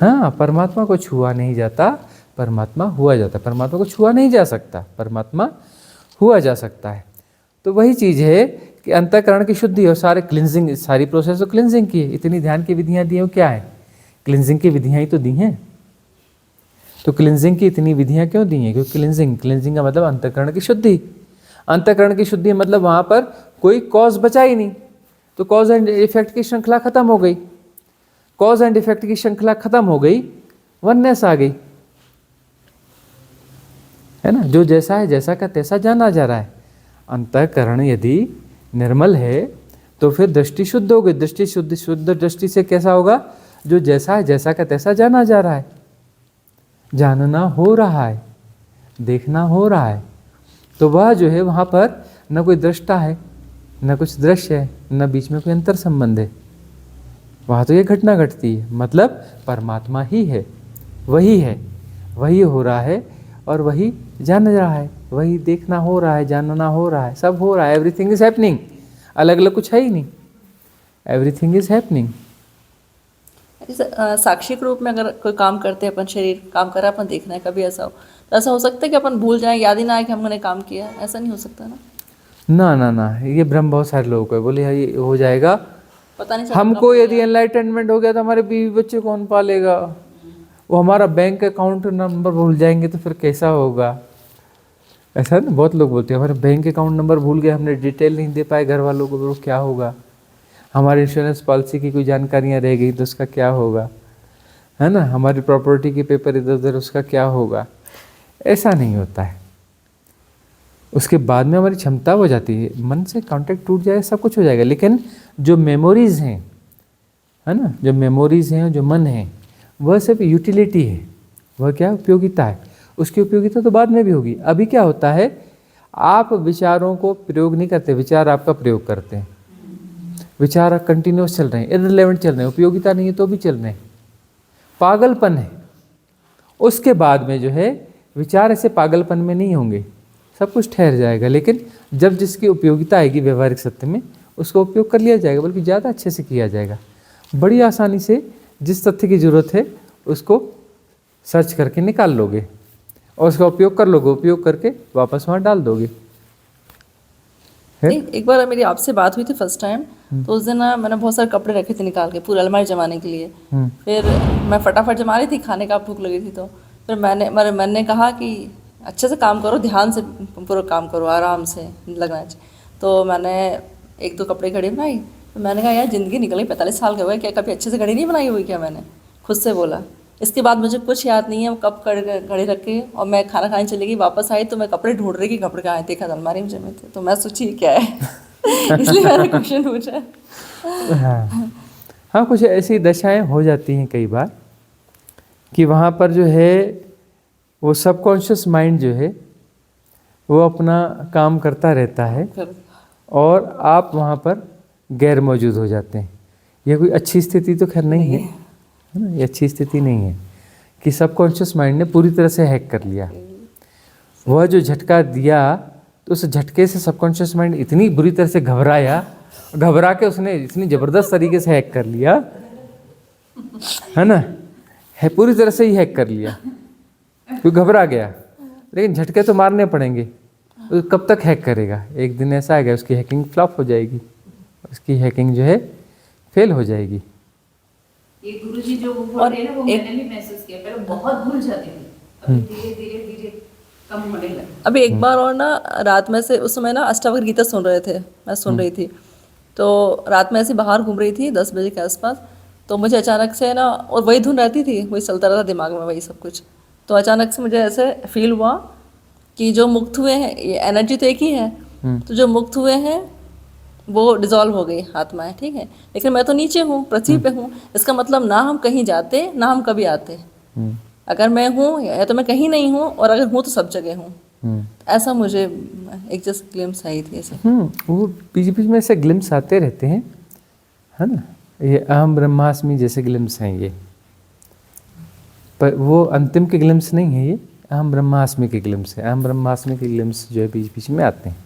B: हाँ, परमात्मा को छुआ नहीं जाता, परमात्मा हुआ जाता। परमात्मा को छुआ नहीं जा सकता, परमात्मा हुआ जा सकता है। तो वही चीज़ है कि अंतःकरण की शुद्धि और सारे क्लिनजिंग, सारी प्रोसेस तो क्लिनजिंग की है। इतनी ध्यान की विधियाँ दी हैं, वो क्या है? क्लिनजिंग की विधियाँ ही तो दी हैं। तो क्लिनजिंग की इतनी विधियाँ क्यों दी हैं? क्योंकि क्लिनजिंग का मतलब अंतःकरण की शुद्धि। अंतःकरण की शुद्धि मतलब वहाँ पर कोई कॉज बचा ही नहीं, तो कॉज एंड इफेक्ट की श्रृंखला खत्म हो गई। कॉज एंड इफेक्ट की श्रृंखला खत्म हो गई, वननेस आ गई, है ना। जो जैसा है, जैसा का तैसा जाना जा रहा है। अंतःकरण यदि निर्मल है तो फिर दृष्टि शुद्ध हो गई। दृष्टि शुद्ध दृष्टि से कैसा होगा? जो जैसा है, जैसा का तैसा जाना जा रहा है, जानना हो रहा है, देखना हो रहा है। तो वह जो है वहाँ पर न कोई दृष्टा है, न कुछ दृश्य है, न बीच में कोई अंतर संबंध है। वहाँ तो ये घटना घटती है, मतलब परमात्मा ही है, वही है, वही हो रहा है और वही जान रहा है, वही देखना हो रहा है, जानना हो रहा है, सब हो रहा है। एवरीथिंग इज हैपनिंग, अलग अलग कुछ है ही नहीं, एवरीथिंग इज हैपनिंग।
C: साक्षिक रूप में अगर कोई काम करते हैं, अपन शरीर काम कर रहा है, अपन देखना है, कभी ऐसा हो तो ऐसा हो सकता है कि अपन भूल जाएं, याद ही ना आए कि हमने काम किया है, ऐसा नहीं हो सकता ना?
B: ना ना ना, ये भ्रम बहुत सारे लोगों को है, बोले ये हो जाएगा,
C: पता नहीं चलता।
B: हमको यदि एनलाइटनमेंट हो गया तो हमारे बीवी बच्चे कौन पालेगा, वो हमारा बैंक अकाउंट नंबर भूल जाएंगे तो फिर कैसा होगा। ऐसा ना बहुत लोग बोलते हैं हमारे बैंक अकाउंट नंबर भूल गए, हमने डिटेल नहीं दे पाए घर वालों को, तो क्या होगा। हमारी इंश्योरेंस पॉलिसी की कोई जानकारियाँ रह गई तो उसका क्या होगा, है ना। हमारी प्रॉपर्टी के पेपर इधर उधर, उसका क्या होगा। ऐसा नहीं होता है। उसके बाद में हमारी क्षमता हो जाती है, मन से कांटेक्ट टूट जाए, सब कुछ हो जाएगा, लेकिन जो मेमोरीज़ हैं, है ना, जो मेमोरीज़ हैं, जो मन है, वह सिर्फ यूटिलिटी है, वह क्या उपयोगिता है। उसकी उपयोगिता तो बाद में भी होगी। अभी क्या होता है, आप विचारों को प्रयोग नहीं करते, विचार आपका प्रयोग करते हैं। विचार कंटिन्यूस चल रहे हैं, इररिलेवेंट चल रहे हैं, उपयोगिता नहीं है तो भी चल रहे हैं, पागलपन है। उसके बाद में जो है विचार ऐसे पागलपन में नहीं होंगे, सब कुछ ठहर जाएगा, लेकिन जब जिसकी उपयोगिता आएगी व्यवहारिक सत्य में, उसका उपयोग कर लिया जाएगा, बल्कि ज़्यादा अच्छे से किया जाएगा। बड़ी आसानी से जिस तथ्य की ज़रूरत है उसको सर्च करके निकाल लोगे और उसका उपयोग कर लोगे, उपयोग करके वापस वहाँ डाल दोगे।
C: एक बार मेरी आपसे बात हुई थी फर्स्ट टाइम, तो उस दिन ना मैंने बहुत सारे कपड़े रखे थे निकाल के, पूरी अलमारी जमाने के लिए। फिर मैं फटाफट जमा रही थी, खाने का भूख लगी थी, तो फिर मेरे मन ने कहा कि अच्छे से काम करो, ध्यान से पूरा काम करो, आराम से लगना चाहिए। तो मैंने एक दो कपड़े घड़ी बनाई। तो मैंने कहा यार ज़िंदगी निकल गई, 45 साल के हुए, क्या कभी अच्छे से घड़ी नहीं बनाई हुई क्या, मैंने खुद से बोला। इसके बाद मुझे कुछ याद नहीं है कब घड़ी रख के, और मैं खाना खाने चली गई, वापस आई तो मैं कपड़े ढूंढ रही कि कपड़े कहाँ हैं, देखा अलमारी में जमे थे। तो मैं सोची क्या है इसलिए मैंने क्वेश्चन पूछा।
B: हाँ, कुछ ऐसी दशाएं हो जाती हैं कई बार कि वहाँ पर जो है वो सबकॉन्शियस माइंड जो है वो अपना काम करता रहता है और आप वहाँ पर गैर मौजूद हो जाते हैं। यह कोई अच्छी स्थिति तो खैर नहीं है ना, ये अच्छी स्थिति नहीं है कि सबकॉन्शियस माइंड ने पूरी तरह से हैक कर लिया। वह जो झटका दिया तो उस झटके से सबकॉन्शियस माइंड इतनी बुरी तरह से घबरा के उसने इतनी ज़बरदस्त तरीके से हैक कर लिया, है ना, है पूरी तरह से ही हैक कर लिया, क्यों घबरा गया। लेकिन झटके तो मारने पड़ेंगे, तो कब तक हैक करेगा, एक दिन ऐसा आएगा उसकी हैकिंग फ्लॉप हो जाएगी, उसकी हैकिंग जो है फेल हो जाएगी।
A: ये गुरुजी जो वो बोलते हैं ना, वो मैंने भी महसूस किया, पहले बहुत भूल जाती थी, अभी धीरे धीरे कम होने लगा।
C: अभी एक बार और ना रात में से, उस समय ना अष्टावक्र गीता सुन रहे थे, मैं सुन रही थी, तो रात में ऐसे बाहर घूम रही थी 10 बजे के आसपास, तो मुझे अचानक से ना, और वही धुन रहती थी, वही चलता रहता दिमाग में वही सब कुछ, तो अचानक से मुझे ऐसे फील हुआ कि जो मुक्त हुए हैं, ये एनर्जी तो एक ही है, तो जो मुक्त हुए हैं वो डिजॉल्व हो गई आत्मा है, ठीक है, लेकिन मैं तो नीचे हूँ, पृथ्वी पे हूँ। इसका मतलब ना हम कहीं जाते ना हम कभी आते। अगर मैं हूँ या तो मैं कहीं नहीं हूँ, और अगर हूँ तो सब जगह हूँ। ऐसा मुझे एक जस्ट ग्लिम्स आई थी ऐसे।
B: वो बीच बीच में ऐसे ग्लिम्स आते रहते हैं, है ना, ये अहम ब्रह्मास्मि जैसे ग्लिम्स हैं ये, पर वो अंतिम के ग्लिम्स नहीं है, ये अहम ब्रह्मास्मि के ग्लिम्स है। अहम ब्रह्मास्मि के ग्लिम्स जो है बीच बीच में आते हैं।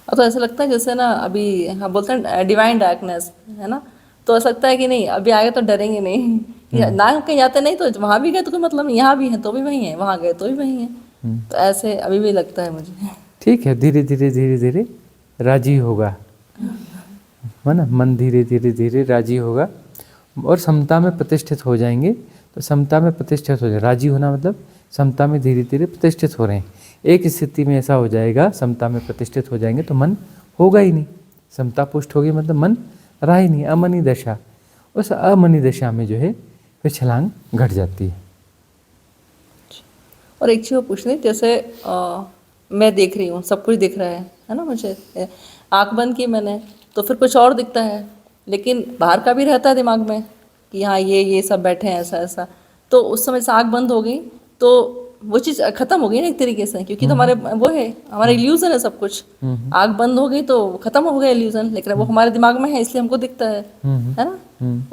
C: अब तो ऐसा लगता है जैसे ना अभी हम बोलते हैं डिवाइन डार्कनेस, है ना, तो ऐसा लगता है कि नहीं अभी आगे तो डरेंगे नहीं, ना कहीं जाते नहीं तो वहाँ भी गए तो कोई मतलब नहीं, यहाँ भी है तो भी वही है, वहाँ गए तो भी वही है, तो ऐसे अभी भी लगता है मुझे।
B: ठीक है, धीरे धीरे राजी होगा, है ना, मन धीरे धीरे राजी होगा और समता में प्रतिष्ठित हो जाएंगे। तो समता में प्रतिष्ठित हो जाए, राजी होना मतलब समता में धीरे धीरे प्रतिष्ठित हो रहे हैं। एक स्थिति में ऐसा हो जाएगा, समता में प्रतिष्ठित हो जाएंगे तो मन होगा ही नहीं, समता पुष्ट होगी मतलब मन रहा ही नहीं, अमनी दशा। उस अमनी दशा में जो है फिर छलांग घट जाती है।
C: और एक चीज़ पूछ रही, जैसे मैं देख रही हूँ, सब कुछ दिख रहा है ना, मुझे आँख बंद की मैंने तो फिर कुछ और दिखता है, लेकिन बाहर का भी रहता है दिमाग में कि हाँ ये सब बैठे हैं ऐसा ऐसा, तो उस समय से आँख बंद हो गई तो वो चीज़ ख़त्म हो गई ना एक तरीके से, क्योंकि तो हमारे वो है, हमारा इल्यूज़न है सब कुछ। आँख बंद हो गई तो ख़त्म हो गया इल्यूज़न, लेकिन वो हमारे दिमाग में है इसलिए हमको दिखता है ना,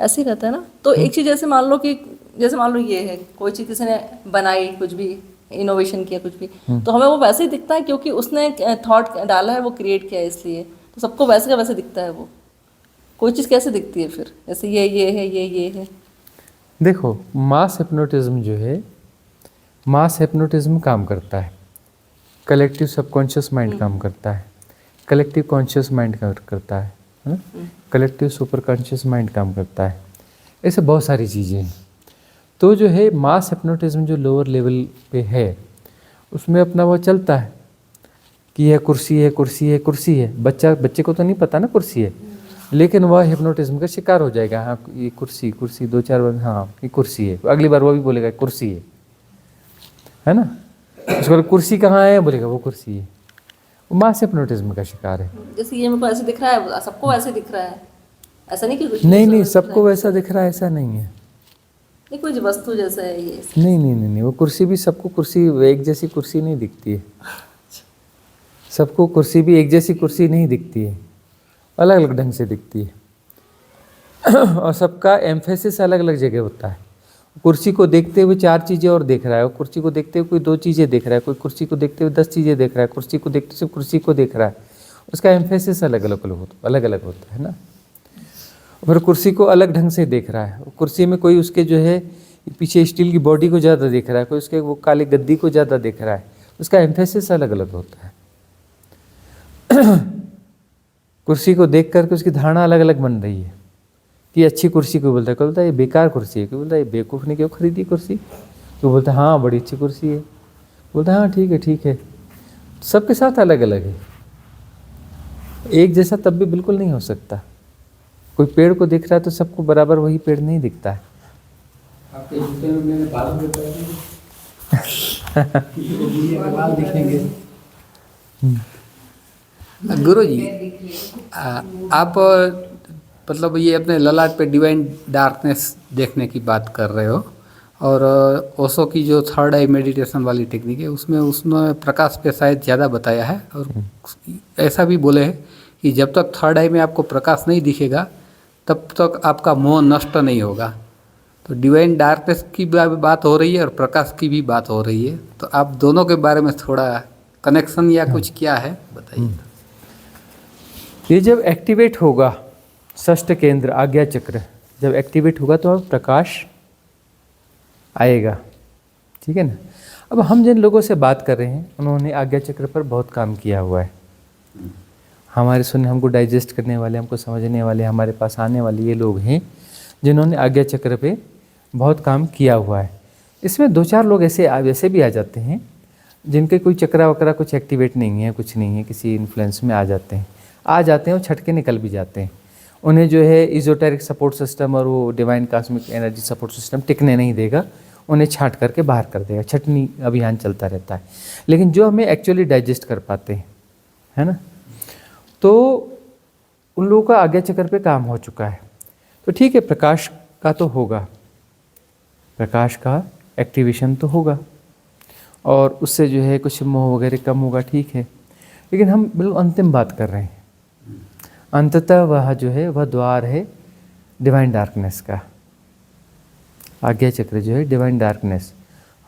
C: ऐसे ही रहता है ना। तो एक चीज़ जैसे मान लो कि जैसे मान लो ये है, कोई चीज़ किसी ने बनाई, कुछ भी इनोवेशन किया, कुछ भी, तो हमें वो वैसे ही दिखता है क्योंकि उसने थॉट डाला है, वो क्रिएट किया है, इसलिए तो सबको वैसे का वैसे दिखता है वो। कोई चीज़ कैसे दिखती है फिर, जैसे ये है, ये है।
B: देखो, मास हिप्नोटिज्म जो है, मास हिप्नोटिज्म काम करता है, कलेक्टिव सबकॉन्शियस माइंड काम करता है, कलेक्टिव कॉन्शियस माइंड काम करता है ना, कलेक्टिव सुपर कॉन्शियस माइंड काम करता है, ऐसे बहुत सारी चीज़ें हैं। तो जो है मास हिप्नोटिज्म जो लोअर लेवल पे है, उसमें अपना वो चलता है कि यह कुर्सी है, कुर्सी है, कुर्सी है। बच्चे को तो नहीं पता ना कुर्सी है, लेकिन वह हिप्नोटिज्म का शिकार हो जाएगा। हाँ, ये कुर्सी, कुर्सी, 2-4 बार हाँ ये कुर्सी है, अगली बार वो भी बोलेगा कुर्सी है ना। उसको कुर्सी कहाँ है, बोलेगा वो कुर्सी है। वो मास हिप्नोटिज्म का शिकार है।
C: जैसे ये मेरे को ऐसे दिख रहा है, सबको ऐसे दिख रहा है, ऐसा नहीं कि कुछ
B: नहीं, सबको वैसा दिख रहा है ऐसा नहीं है।
C: नहीं, कुछ वस्तु जैसा है ये।
B: नहीं, वो कुर्सी भी सबको कुर्सी एक जैसी कुर्सी नहीं दिखती है। सबको कुर्सी भी एक जैसी कुर्सी नहीं दिखती है, अलग अलग ढंग से दिखती है। और सबका एम्फेसिस अलग अलग जगह होता है। कुर्सी को देखते हुए 4 चीज़ें और देख रहा है, और कुर्सी को देखते हुए कोई 2 चीज़ें देख रहा है, कोई कुर्सी को देखते हुए 10 चीज़ें देख रहा है, कुर्सी को देखते सिर्फ कुर्सी को देख रहा है। उसका एम्फेसिस अलग अलग होता है ना। फिर कुर्सी को अलग ढंग से देख रहा है। कुर्सी में कोई उसके जो है पीछे स्टील की बॉडी को ज़्यादा देख रहा है, कोई उसके वो काली गद्दी को ज़्यादा देख रहा है। उसका एम्फेसिस अलग अलग होता है। कुर्सी को देख करके उसकी धारणा अलग अलग बन रही है कि अच्छी कुर्सी को बोलता है, कोई बोलता है ये बेकार कुर्सी है, कोई बोलता है ये बेवकूफ़ ने क्यों खरीदी कुर्सी, कोई बोलता है हाँ बड़ी अच्छी कुर्सी है, बोलता है हाँ ठीक है। सबके साथ अलग अलग है, एक जैसा तब भी बिल्कुल नहीं हो सकता। कोई पेड़ को दिख रहा है तो सबको बराबर वही पेड़ नहीं दिखता है।
D: आपके जूते में मैंने बाल बाल दिखेंगे। गुरु जी, आप मतलब ये अपने ललाट पे डिवाइन डार्कनेस देखने की बात कर रहे हो, और ओशो की जो 3rd आई मेडिटेशन वाली टेक्निक है उसमें प्रकाश पे शायद ज़्यादा बताया है, और ऐसा भी बोले हैं कि जब तक 3rd आई में आपको प्रकाश नहीं दिखेगा तब तक आपका मोह नष्ट नहीं होगा। तो डिवाइन डार्कनेस की बात हो रही है और प्रकाश की भी बात हो रही है, तो आप दोनों के बारे में थोड़ा कनेक्शन या कुछ क्या है बताइए।
B: ये जब एक्टिवेट होगा षष्ठ केंद्र आज्ञा चक्र, जब एक्टिवेट होगा तो प्रकाश आएगा, ठीक है ना। अब हम जिन लोगों से बात कर रहे हैं उन्होंने आज्ञा चक्र पर बहुत काम किया हुआ है। हमारे सुनने, हमको डाइजेस्ट करने वाले, हमको समझने वाले, हमारे पास आने वाले ये लोग हैं जिन्होंने आज्ञा चक्र पे बहुत काम किया हुआ है। इसमें 2-4 लोग ऐसे भी आ जाते हैं जिनके कोई चक्रा वकरा कुछ एक्टिवेट नहीं है, कुछ नहीं है, किसी इन्फ्लुएंस में आ जाते हैं और छट के निकल भी जाते हैं। उन्हें जो है इजोटेरिक सपोर्ट सिस्टम और वो divine cosmic energy support system टिकने नहीं देगा, उन्हें छांट करके बाहर कर देगा। छटनी अभियान चलता रहता है। लेकिन जो हमें एक्चुअली डाइजेस्ट कर पाते हैं, है ना, तो उन लोगों का आज्ञा चक्र पे काम हो चुका है। तो ठीक है, प्रकाश का तो होगा, प्रकाश का एक्टिवेशन तो होगा, और उससे जो है कुछ मोह वगैरह कम होगा, ठीक है। लेकिन हम बिल्कुल अंतिम बात कर रहे हैं। अंततः वह जो है वह द्वार है डिवाइन डार्कनेस का। आज्ञा चक्र जो है डिवाइन डार्कनेस,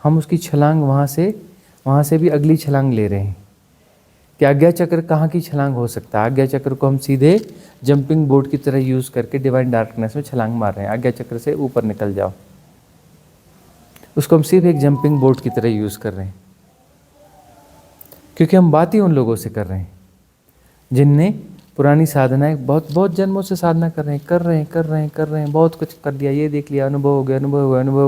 B: हम उसकी छलांग वहाँ से भी अगली छलांग ले रहे हैं कि आज्ञा चक्र कहाँ की छलांग हो सकता है। आज्ञा चक्र को हम सीधे जंपिंग बोर्ड की तरह यूज़ करके डिवाइन डार्कनेस में छलांग मार रहे हैं। आज्ञा चक्र से ऊपर निकल जाओ, उसको हम सिर्फ एक जंपिंग बोर्ड की तरह यूज़ कर रहे हैं, क्योंकि हम बात ही उन लोगों से कर रहे हैं जिनने पुरानी साधनाएं बहुत जन्मों से साधना कर रहे हैं, बहुत कुछ कर लिया, ये देख लिया, अनुभव हो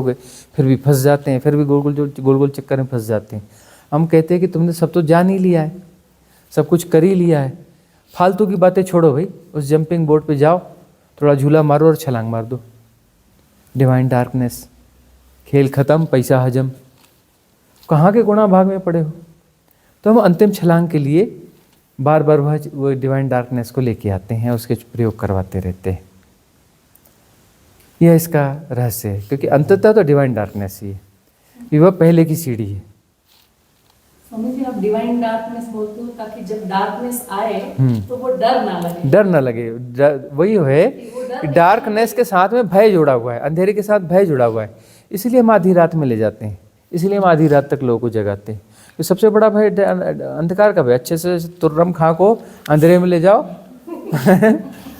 B: गए, फिर भी फंस जाते हैं, फिर भी गोल चक्कर में फंस जाते हैं। हम कहते हैं कि तुमने सब तो जान ही लिया है, सब कुछ कर ही लिया है, फालतू की बातें छोड़ो भाई, उस जंपिंग बोर्ड पे जाओ, थोड़ा झूला मारो और छलांग मार दो। डिवाइन डार्कनेस, खेल ख़त्म, पैसा हजम, कहाँ के गुणा भाग में पड़े हो। तो हम अंतिम छलांग के लिए बार बार वो डिवाइन डार्कनेस को लेके आते हैं, उसके प्रयोग करवाते रहते हैं। यह इसका रहस्य है, क्योंकि अंततः तो डिवाइन डार्कनेस ही है, वह पहले की सीढ़ी है।
F: स्वामी जी, आप डिवाइन डार्कनेस बोलते हो ताकि जब डार्कनेस आए तो वो डर ना लगे। वही है कि डार्कनेस के साथ में भय जुड़ा हुआ है, अंधेरे के साथ भय जुड़ा हुआ है।
B: इसलिए हम आधी रात में ले जाते हैं, इसलिए हम आधी रात तक लोगों को जगाते हैं। तो सबसे बड़ा भय अंधकार का भय। अच्छे से तुर्रम खां को अंधेरे में ले जाओ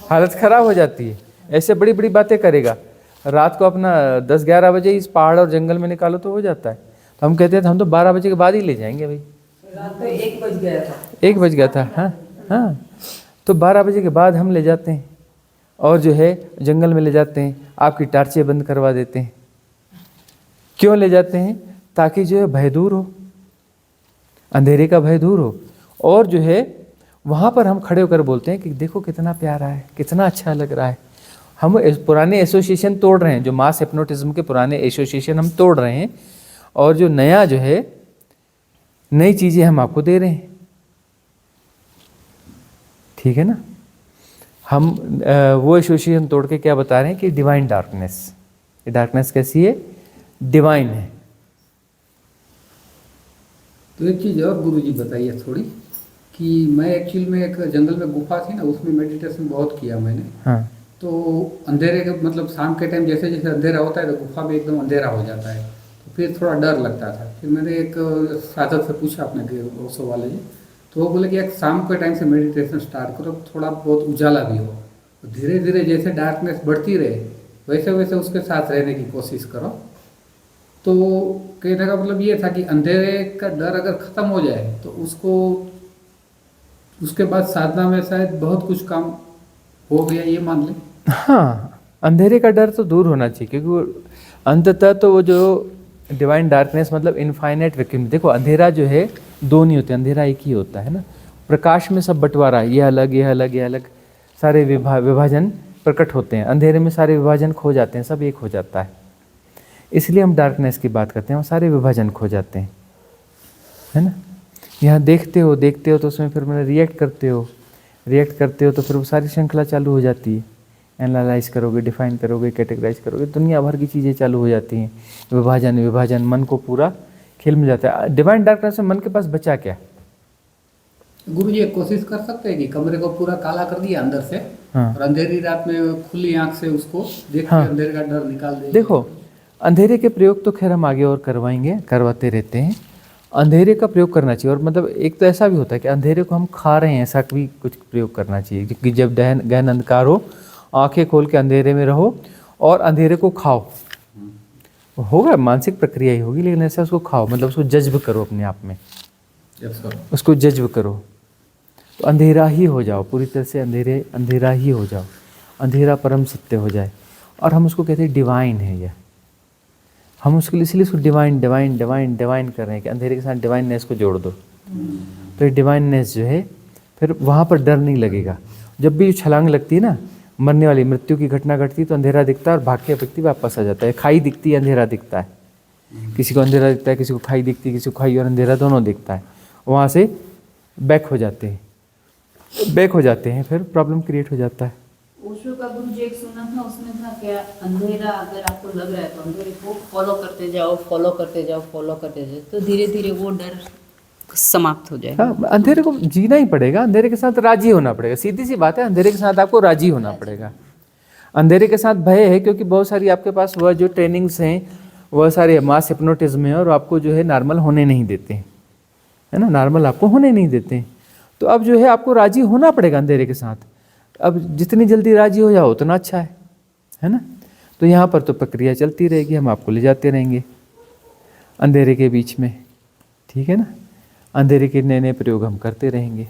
B: हालत खराब हो जाती है। ऐसे बड़ी बड़ी बातें करेगा, रात को अपना 10-11 बजे इस पहाड़ और जंगल में निकालो तो हो जाता है। तो हम कहते हैं हम तो 12 बजे के बाद ही ले जाएंगे भाई।
E: रात को 1 बज गया था।
B: 1 बज गया था, हाँ हाँ। तो 12 बजे के बाद हम ले जाते हैं और जो है जंगल में ले जाते हैं, आपकी टार्चें बंद करवा देते हैं। क्यों ले जाते हैं? ताकि जो है भय दूर हो, अंधेरे का भय दूर हो। और जो है वहाँ पर हम खड़े होकर बोलते हैं कि देखो कितना प्यारा है, कितना अच्छा लग रहा है। हम पुराने एसोसिएशन तोड़ रहे हैं, जो मास हिप्नोटिज्म के पुराने एसोसिएशन हम तोड़ रहे हैं, और जो नया जो है नई चीज़ें हम आपको दे रहे हैं। ठीक है ना? हम वो एसोसिएशन तोड़ के क्या बता रहे हैं कि डिवाइन डार्कनेस, ये डार्कनेस कैसी है? डिवाइन है।
D: तो एक चीज़ और गुरुजी बताइए थोड़ी, कि मैं एक्चुअली में एक जंगल में गुफा थी ना, उसमें मेडिटेशन बहुत किया मैंने।
B: हाँ।
D: तो अंधेरे के मतलब शाम के टाइम जैसे जैसे अंधेरा होता है तो गुफा में एकदम अंधेरा हो जाता है, तो फिर थोड़ा डर लगता था। फिर मैंने एक साधक से पूछा अपने ओशो वाले जी, तो वो बोले कि एक शाम के टाइम से मेडिटेशन स्टार्ट करो, थोड़ा बहुत उजाला भी हो, तो धीरे धीरे जैसे डार्कनेस बढ़ती रहे वैसे वैसे उसके साथ रहने की कोशिश करो। तो कहने का मतलब ये था कि अंधेरे का डर अगर ख़त्म हो जाए तो उसके बाद साधना में शायद बहुत कुछ काम हो गया, ये मान लें।
B: हाँ, अंधेरे का डर तो दूर होना चाहिए, क्योंकि वो अंततः तो वो जो डिवाइन डार्कनेस मतलब इनफाइनाइट वैक्यूम। देखो अंधेरा जो है दो नहीं होते, अंधेरा एक ही होता है ना। प्रकाश में सब बंटवारा है, ये अलग ये अलग ये अलग, सारे विभाजन प्रकट होते हैं। अंधेरे में सारे विभाजन खो जाते हैं, सब एक हो जाता है। इसलिए हम डार्कनेस की बात करते हैं, सारे विभाजन खो जाते हैं, है ना। यहाँ देखते हो तो उसमें फिर मैंने रिएक्ट करते हो तो फिर वो सारी श्रृंखला चालू हो जाती है। एनालाइज करोगे, डिफाइन करोगे, कैटेगराइज करोगे, दुनिया भर की चीज़ें चालू हो जाती हैं। विभाजन मन को पूरा खेल में जाता है। डिवाइन डार्कनेस में मन के पास बचा क्या?
D: गुरु जी कोशिश कर सकते हैं कि कमरे को पूरा काला कर दिया अंदर से,
B: हाँ।
D: और अंधेरी रात में खुली आंख से उसको देख के
B: हाँ।
D: अंधेरे का डर निकाल दे।
B: देखो अंधेरे के प्रयोग तो खैर हम आगे और करवाते रहते हैं। अंधेरे का प्रयोग करना चाहिए, और मतलब एक तो ऐसा भी होता है कि अंधेरे को हम खा रहे हैं, ऐसा भी कुछ प्रयोग करना चाहिए। क्योंकि जब गहन अंधकार हो, आंखें खोल के अंधेरे में रहो और अंधेरे को खाओ, होगा मानसिक प्रक्रिया ही होगी, लेकिन ऐसा उसको खाओ, मतलब उसको जज्ब करो अपने आप में, उसको जज्ब करो, तो अंधेरा ही हो जाओ, पूरी तरह से अंधेरा ही हो जाओ, अंधेरा परम सत्य हो जाए। और हम उसको कहते हैं डिवाइन है यह। हम उसके लिए इसलिए उसको डिवाइन कर रहे हैं कि अंधेरे के साथ डिवाइननेस को जोड़ दो। तो ये डिवाइननेस जो है फिर वहाँ पर डर नहीं लगेगा। जब भी छलांग लगती है ना, मरने वाली मृत्यु की घटना घटती है, तो अंधेरा दिखता है और भाग के व्यक्ति वापस आ जाता है। खाई दिखती है, अंधेरा दिखता है, किसी को अंधेरा दिखता है, किसी को खाई दिखती है, किसी को खाई और अंधेरा दोनों दिखता है। वहाँ से बैक हो जाते हैं, फिर प्रॉब्लम क्रिएट हो जाता है।
A: ओशो का गुरु जी एक सुना था, उसमें था क्या, अंधेरा अगर आपको लग रहा है तो अंधेरे को फॉलो करते जाओ, तो धीरे धीरे वो डर समाप्त हो जाएगा।
B: हाँ, अंधेरे को जीना ही पड़ेगा, अंधेरे के साथ राजी होना पड़ेगा। सीधी सी बात है, अंधेरे के साथ आपको राजी होना पड़ेगा। अंधेरे के साथ भय है क्योंकि बहुत सारी आपके पास वह जो ट्रेनिंग्स हैं, वह सारे मास हिप्नोटिज्म है, और आपको जो है नॉर्मल होने नहीं देते हैं, है ना, नॉर्मल आपको होने नहीं देते हैं। तो अब जो है आपको राजी होना पड़ेगा अंधेरे के साथ। अब जितनी जल्दी राजी हो जाओ उतना अच्छा है ना। तो यहाँ पर तो प्रक्रिया चलती रहेगी, हम आपको ले जाते रहेंगे अंधेरे के बीच में, ठीक है ना। अंधेरे के नए नए प्रयोग हम करते रहेंगे।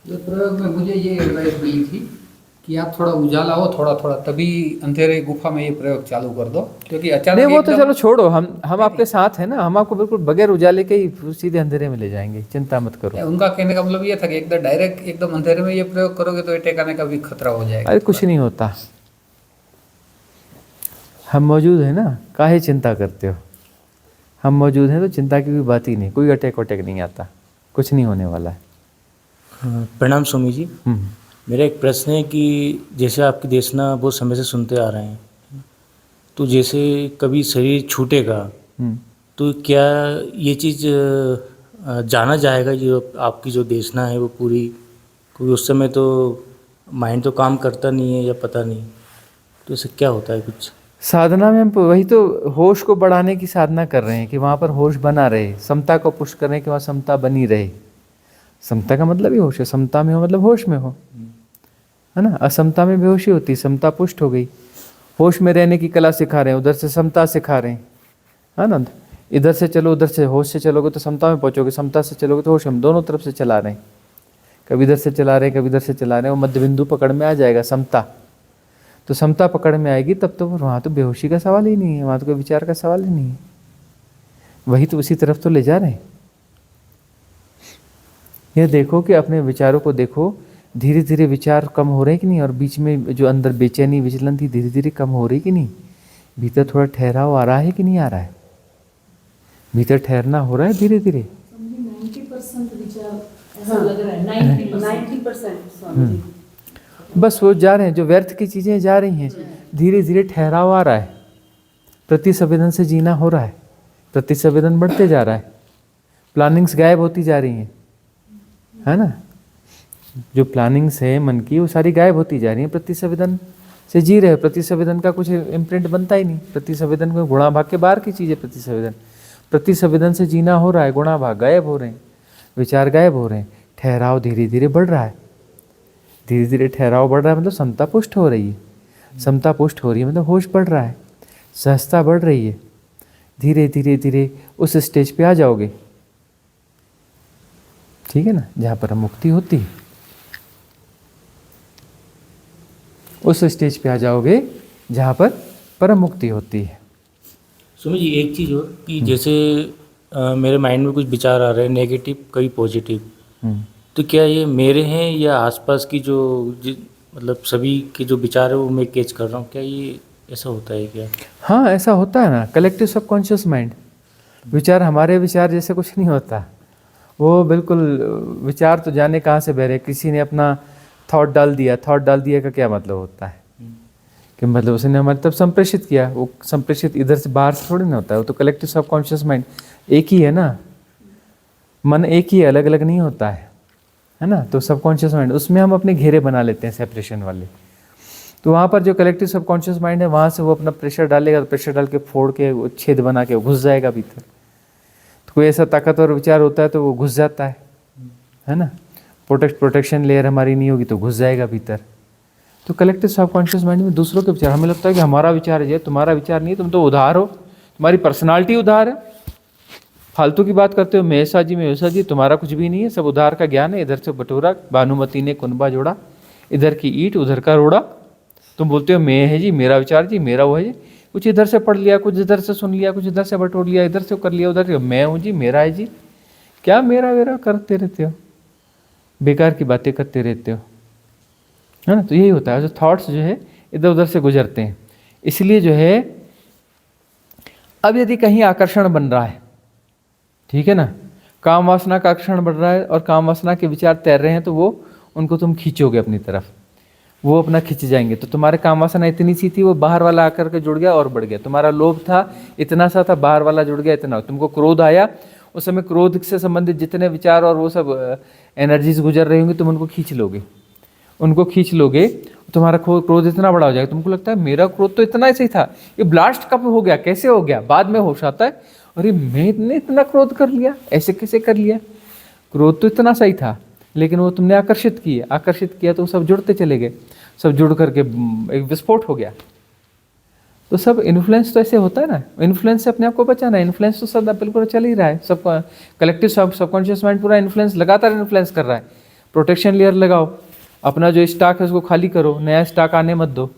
D: जो प्रयोग में मुझे ये एडवाइस मिली थी कि आप थोड़ा उजाला हो थोड़ा, तभी अंधेरे गुफा में ये प्रयोग चालू कर दो, क्योंकि अचानक
B: नहीं वो तो चलो छोड़ो, हम आपके साथ हैं ना, हम आपको बिल्कुल बगैर उजाले के ही सीधे अंधेरे में ले जाएंगे, चिंता मत करो।
D: उनका कहने का मतलब ये था कि एकदम डायरेक्ट एकदम अंधेरे में ये प्रयोग करोगे तो अटैक आने का भी खतरा हो जाएगा।
B: अरे कुछ नहीं होता, हम मौजूद हैं ना, काहे चिंता करते हो। हम मौजूद हैं तो चिंता की कोई बात ही नहीं, कोई अटैक नहीं आता, कुछ नहीं होने वाला है।
G: प्रणाम स्वामी जी। मेरा एक प्रश्न है कि जैसे आपकी देशना बहुत समय से सुनते आ रहे हैं, तो जैसे कभी शरीर छूटेगा तो क्या ये चीज़ जाना जाएगा, जो आपकी जो देशना है वो पूरी, क्योंकि उस समय तो माइंड तो काम करता नहीं है या पता नहीं, तो इससे क्या होता है कुछ?
B: साधना में हम वही तो होश को बढ़ाने की साधना कर रहे हैं कि वहाँ पर होश बना रहे, समता को पुष्ट कर रहे हैं कि वहाँ समता बनी रहे। समता का मतलब ही होश है, समता में हो मतलब होश में हो, है ना। असमता में बेहोशी होती, समता पुष्ट हो गई। होश में रहने की कला सिखा रहे हैं, उधर से समता सिखा रहे हैं, है ना। इधर से चलो, उधर से होश से चलोगे तो समता में पहुँचोगे, समता से चलोगे तो होश। हम दोनों तरफ से चला रहे हैं, कभी इधर से चला रहे हैं, कभी इधर से चला रहे हैं। वो मध्य बिंदु पकड़ में आ जाएगा समता, तो समता पकड़ में आएगी तब तो वहाँ तो बेहोशी का सवाल ही नहीं है, वहाँ तो कोई विचार का सवाल ही नहीं है। वही तो उसी तरफ तो ले जा रहे हैं। यह देखो कि अपने विचारों को देखो, धीरे धीरे विचार कम हो रहे हैं कि नहीं, और बीच में जो अंदर बेचैनी विचलन थी धीरे धीरे कम हो रही कि नहीं, भीतर थोड़ा ठहराव आ रहा है कि नहीं आ रहा है, भीतर ठहरना हो रहा है धीरे धीरे।
F: 90% विचार ऐसा लग रहा है, 90%।
B: बस वो जा रहे हैं, जो व्यर्थ की चीज़ें जा रही हैं, धीरे धीरे ठहराव आ रहा है, प्रति संवेदन से जीना हो रहा है, प्रति संवेदन बढ़ते जा रहा है, प्लानिंग्स गायब होती जा रही हैं, है ना। जो प्लानिंग्स है मन की वो सारी गायब होती जा रही हैं, प्रति संवेदन से जी रहे। प्रति संवेदन का कुछ इम्प्रिंट बनता ही नहीं, प्रति संवेदन को गुणा भाग के बाहर की चीज़ है। प्रति संवेदन से जीना हो रहा है, गुणा भाग गायब हो रहे हैं, विचार गायब हो रहे हैं, ठहराव धीरे धीरे बढ़ रहा है। धीरे धीरे ठहराव बढ़ रहा है मतलब समता पुष्ट हो रही है, समता पुष्ट हो रही है मतलब होश बढ़ रहा है, सहजता बढ़ रही है। धीरे धीरे धीरे उस स्टेज पे आ जाओगे, ठीक है ना, जहाँ पर मुक्ति होती है, उस स्टेज पे आ जाओगे जहाँ पर परम मुक्ति होती है।
G: सुमित जी, एक चीज़ और कि जैसे मेरे माइंड में कुछ विचार आ रहे हैं, नेगेटिव कभी पॉजिटिव, तो क्या ये मेरे हैं या आसपास की जो मतलब सभी के जो विचार है वो मैं कैच कर रहा हूँ, क्या ये ऐसा होता है क्या?
B: हाँ, ऐसा होता है ना। कलेक्टिव सबकॉन्शियस माइंड, विचार हमारे विचार जैसे कुछ नहीं होता, वो बिल्कुल विचार तो जाने कहाँ से बह रहे। किसी ने अपना थॉट डाल दिया, थॉट डाल दिया का क्या मतलब होता है कि मतलब उसने हमारी तरफ संप्रेषित किया, वो संप्रेषित इधर से बाहर से थोड़ी ना होता है, वो तो कलेक्टिव सबकॉन्शियस माइंड एक ही है ना, मन एक ही है, अलग अलग नहीं होता है ना। तो सबकॉन्शियस माइंड, उसमें हम अपने घेरे बना लेते हैं सेपरेशन वाले। तो वहाँ पर जो कलेक्टिव सबकॉन्शियस माइंड है, वहाँ से वो अपना प्रेशर डालेगा, तो प्रेशर डाल के फोड़ के वो छेद बना के घुस जाएगा भीतर। तो कोई ऐसा ताकतवर विचार होता है तो वो घुस जाता है ना। प्रोटेक्शन लेयर हमारी नहीं होगी तो घुस जाएगा भीतर। तो कलेक्टिव सबकॉन्शियस माइंड में दूसरों के विचार, हमें लगता है कि हमारा विचार है, तुम्हारा विचार नहीं है, तुम तो उधार हो, तुम्हारी पर्सनालिटी उधार है, फालतू की बात करते हो, मैं ऐसा जी मैं वैसा जी, तुम्हारा कुछ भी नहीं है, सब उधार का ज्ञान है। इधर से बटोरा, भानुमति ने कुनबा जोड़ा, इधर की ईंट उधर का रोड़ा, तुम बोलते हो मैं है जी, मेरा विचार जी, मेरा वो है जी, कुछ इधर से पढ़ लिया, कुछ इधर से सुन लिया, कुछ इधर से बटोर लिया, इधर से कर लिया, उधर से मैं हूँ जी, मेरा है जी, क्या मेरा वेरा करते रहते हो, बेकार की बातें करते रहते हो, है ना। तो यही होता है, जो थॉट्स जो है इधर उधर से गुजरते हैं। इसलिए जो है अब यदि कहीं आकर्षण बन रहा है, ठीक है ना, काम वासना का आकर्षण बढ़ रहा है और काम वासना के विचार तैर रहे हैं, तो वो उनको तुम खींचोगे अपनी तरफ, वो अपना खिंच जाएंगे। तो तुम्हारे काम वासना इतनी सी थी, वो बाहर वाला आकर के जुड़ गया और बढ़ गया। तुम्हारा लोभ था इतना सा था, बाहर वाला जुड़ गया इतना। तुमको क्रोध आया, उस समय क्रोध से संबंधित जितने विचार और वो सब एनर्जीज गुजर रही होंगी, तुम उनको खींच लोगे, तुम्हारा क्रोध इतना बड़ा हो जाएगा, तुमको लगता है मेरा क्रोध तो इतना ऐसे ही था, ये ब्लास्ट कब हो गया, कैसे हो गया। बाद में होश आता है, अरे मैंने इतना क्रोध कर लिया, ऐसे कैसे कर लिया, क्रोध तो इतना सही था, लेकिन वो तुमने आकर्षित किया तो सब जुड़ते चले गए, सब जुड़ करके एक विस्फोट हो गया। तो सब इन्फ्लुएंस तो ऐसे होता है ना, इन्फ्लुएंस से अपने आप को बचाना है। इन्फ्लुएंस तो सदा बिल्कुल चल ही रहा है, सब कलेक्टिव सबकॉन्शियस माइंड पूरा इन्फ्लुएंस लगातार इन्फ्लुएंस कर रहा है। प्रोटेक्शन लेयर लगाओ, अपना जो स्टॉक है उसको खाली करो, नया स्टॉक आने मत दो,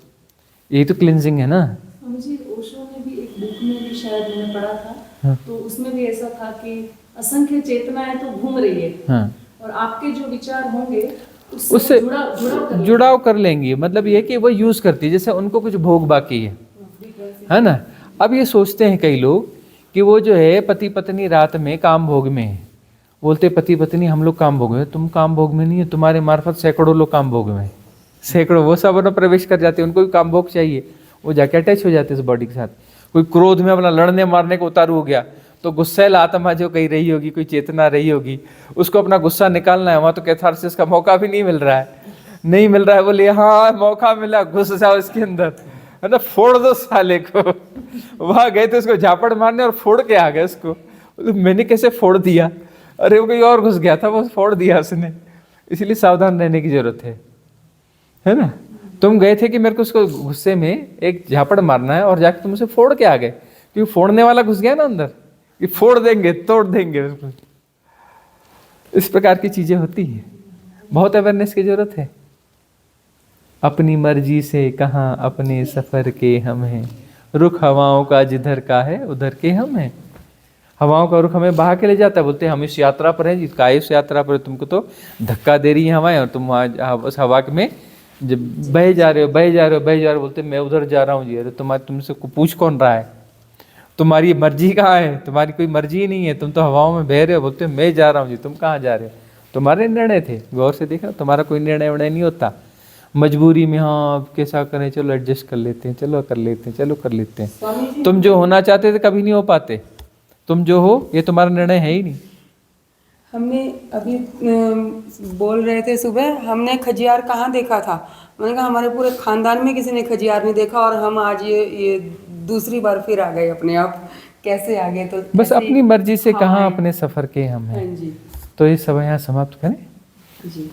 B: यही तो क्लिनजिंग है ना।
F: मुझे ओशो ने भी एक बुक में भी शायद मैंने पढ़ा था, तो उसमें भी ऐसा था कि असंख्य चेतनाएं तो घूम रही है, और आपके जो विचार होंगे उससे
B: जुड़ाव कर लेंगी। मतलब ये कि वो यूज करती है, जैसे उनको कुछ भोग बाकी है ना। अब ये सोचते हैं कई लोग कि वो जो है पति पत्नी रात में काम भोग में है, बोलते पति पत्नी हम लोग काम भोग में, तुम काम भोग में नहीं है, तुम्हारे मार्फत सैकड़ों लोग काम भोग में, सैकड़ों, वो सब अपना प्रवेश कर जाते हैं, उनको भी काम भोग चाहिए, वो जाके अटैच हो जाते हैं इस बॉडी के साथ। कोई क्रोध में अपना लड़ने मारने को उतारू हो गया, तो गुस्सैल आत्मा जो कहीं रही होगी, कोई चेतना रही होगी, उसको अपना गुस्सा निकालना है, वहाँ तो कैथारसिस का मौका भी नहीं मिल रहा है, बोले हाँ मौका मिला, घुस जाओ इसके अंदर, है ना, फोड़ दो साले को। वहां गए थे उसको झापड़ मारने और फोड़ के आ गए उसको। तो मैंने कैसे फोड़ दिया, अरे वो कोई और घुस गया था, वो फोड़ दिया उसने। इसलिए सावधान रहने की जरूरत है ना। तुम गए थे कि मेरे को उसको गुस्से में एक झापड़ मारना है और जाके तुम उसे फोड़ के आ गए, क्योंकि फोड़ने वाला घुस गया ना अंदर, कि फोड़ देंगे तोड़ देंगे उसको। इस प्रकार की चीजें होती है, बहुत अवेयरनेस की जरूरत है। अपनी मर्जी से कहाँ अपने सफर के हम हैं, रुख हवाओं का जिधर का है उधर के हम हैं। हवाओं का रुख हमें बहा के ले जाता है, बोलते हैं हम इस यात्रा पर हैं, जिसका इस यात्रा पर, तुमको तो धक्का दे रही है हवाएं और तुम उस हवा में जब बह जा रहे हो बह जा रहे हो बह जा रहे हो, बोलते मैं उधर जा रहा हूँ जी। अरे तुमसे पूछ कौन रहा है, तुम्हारी मर्जी कहाँ है, तुम्हारी कोई मर्जी ही नहीं है, तुम तो हवाओं में बह रहे हो, बोलते मैं जा रहा हूँ जी। तुम कहाँ जा रहे हो, तुम्हारे निर्णय थे, गौर से देखा, तुम्हारा कोई निर्णय वर्णय नहीं होता। मजबूरी में हाँ अब कैसा करें, चलो एडजस्ट कर लेते हैं, चलो कर लेते हैं, चलो कर लेते हैं। तुम जो होना चाहते थे कभी नहीं हो पाते, तुम जो हो ये तुम्हारा निर्णय है ही नहीं।
E: हमने अभी बोल रहे थे सुबह, हमने खजियार कहाँ देखा था। मैंने कहा हमारे पूरे खानदान में किसी ने खजियार नहीं देखा, और हम आज ये दूसरी बार फिर आ गए अपने आप। कैसे आ गए, तो
B: बस
E: कैसे-
B: अपनी मर्जी से
E: हाँ,
B: कहाँ अपने सफर के हम हैं।
E: हाँ जी
B: तो ये सब यहाँ समाप्त करें
E: जी।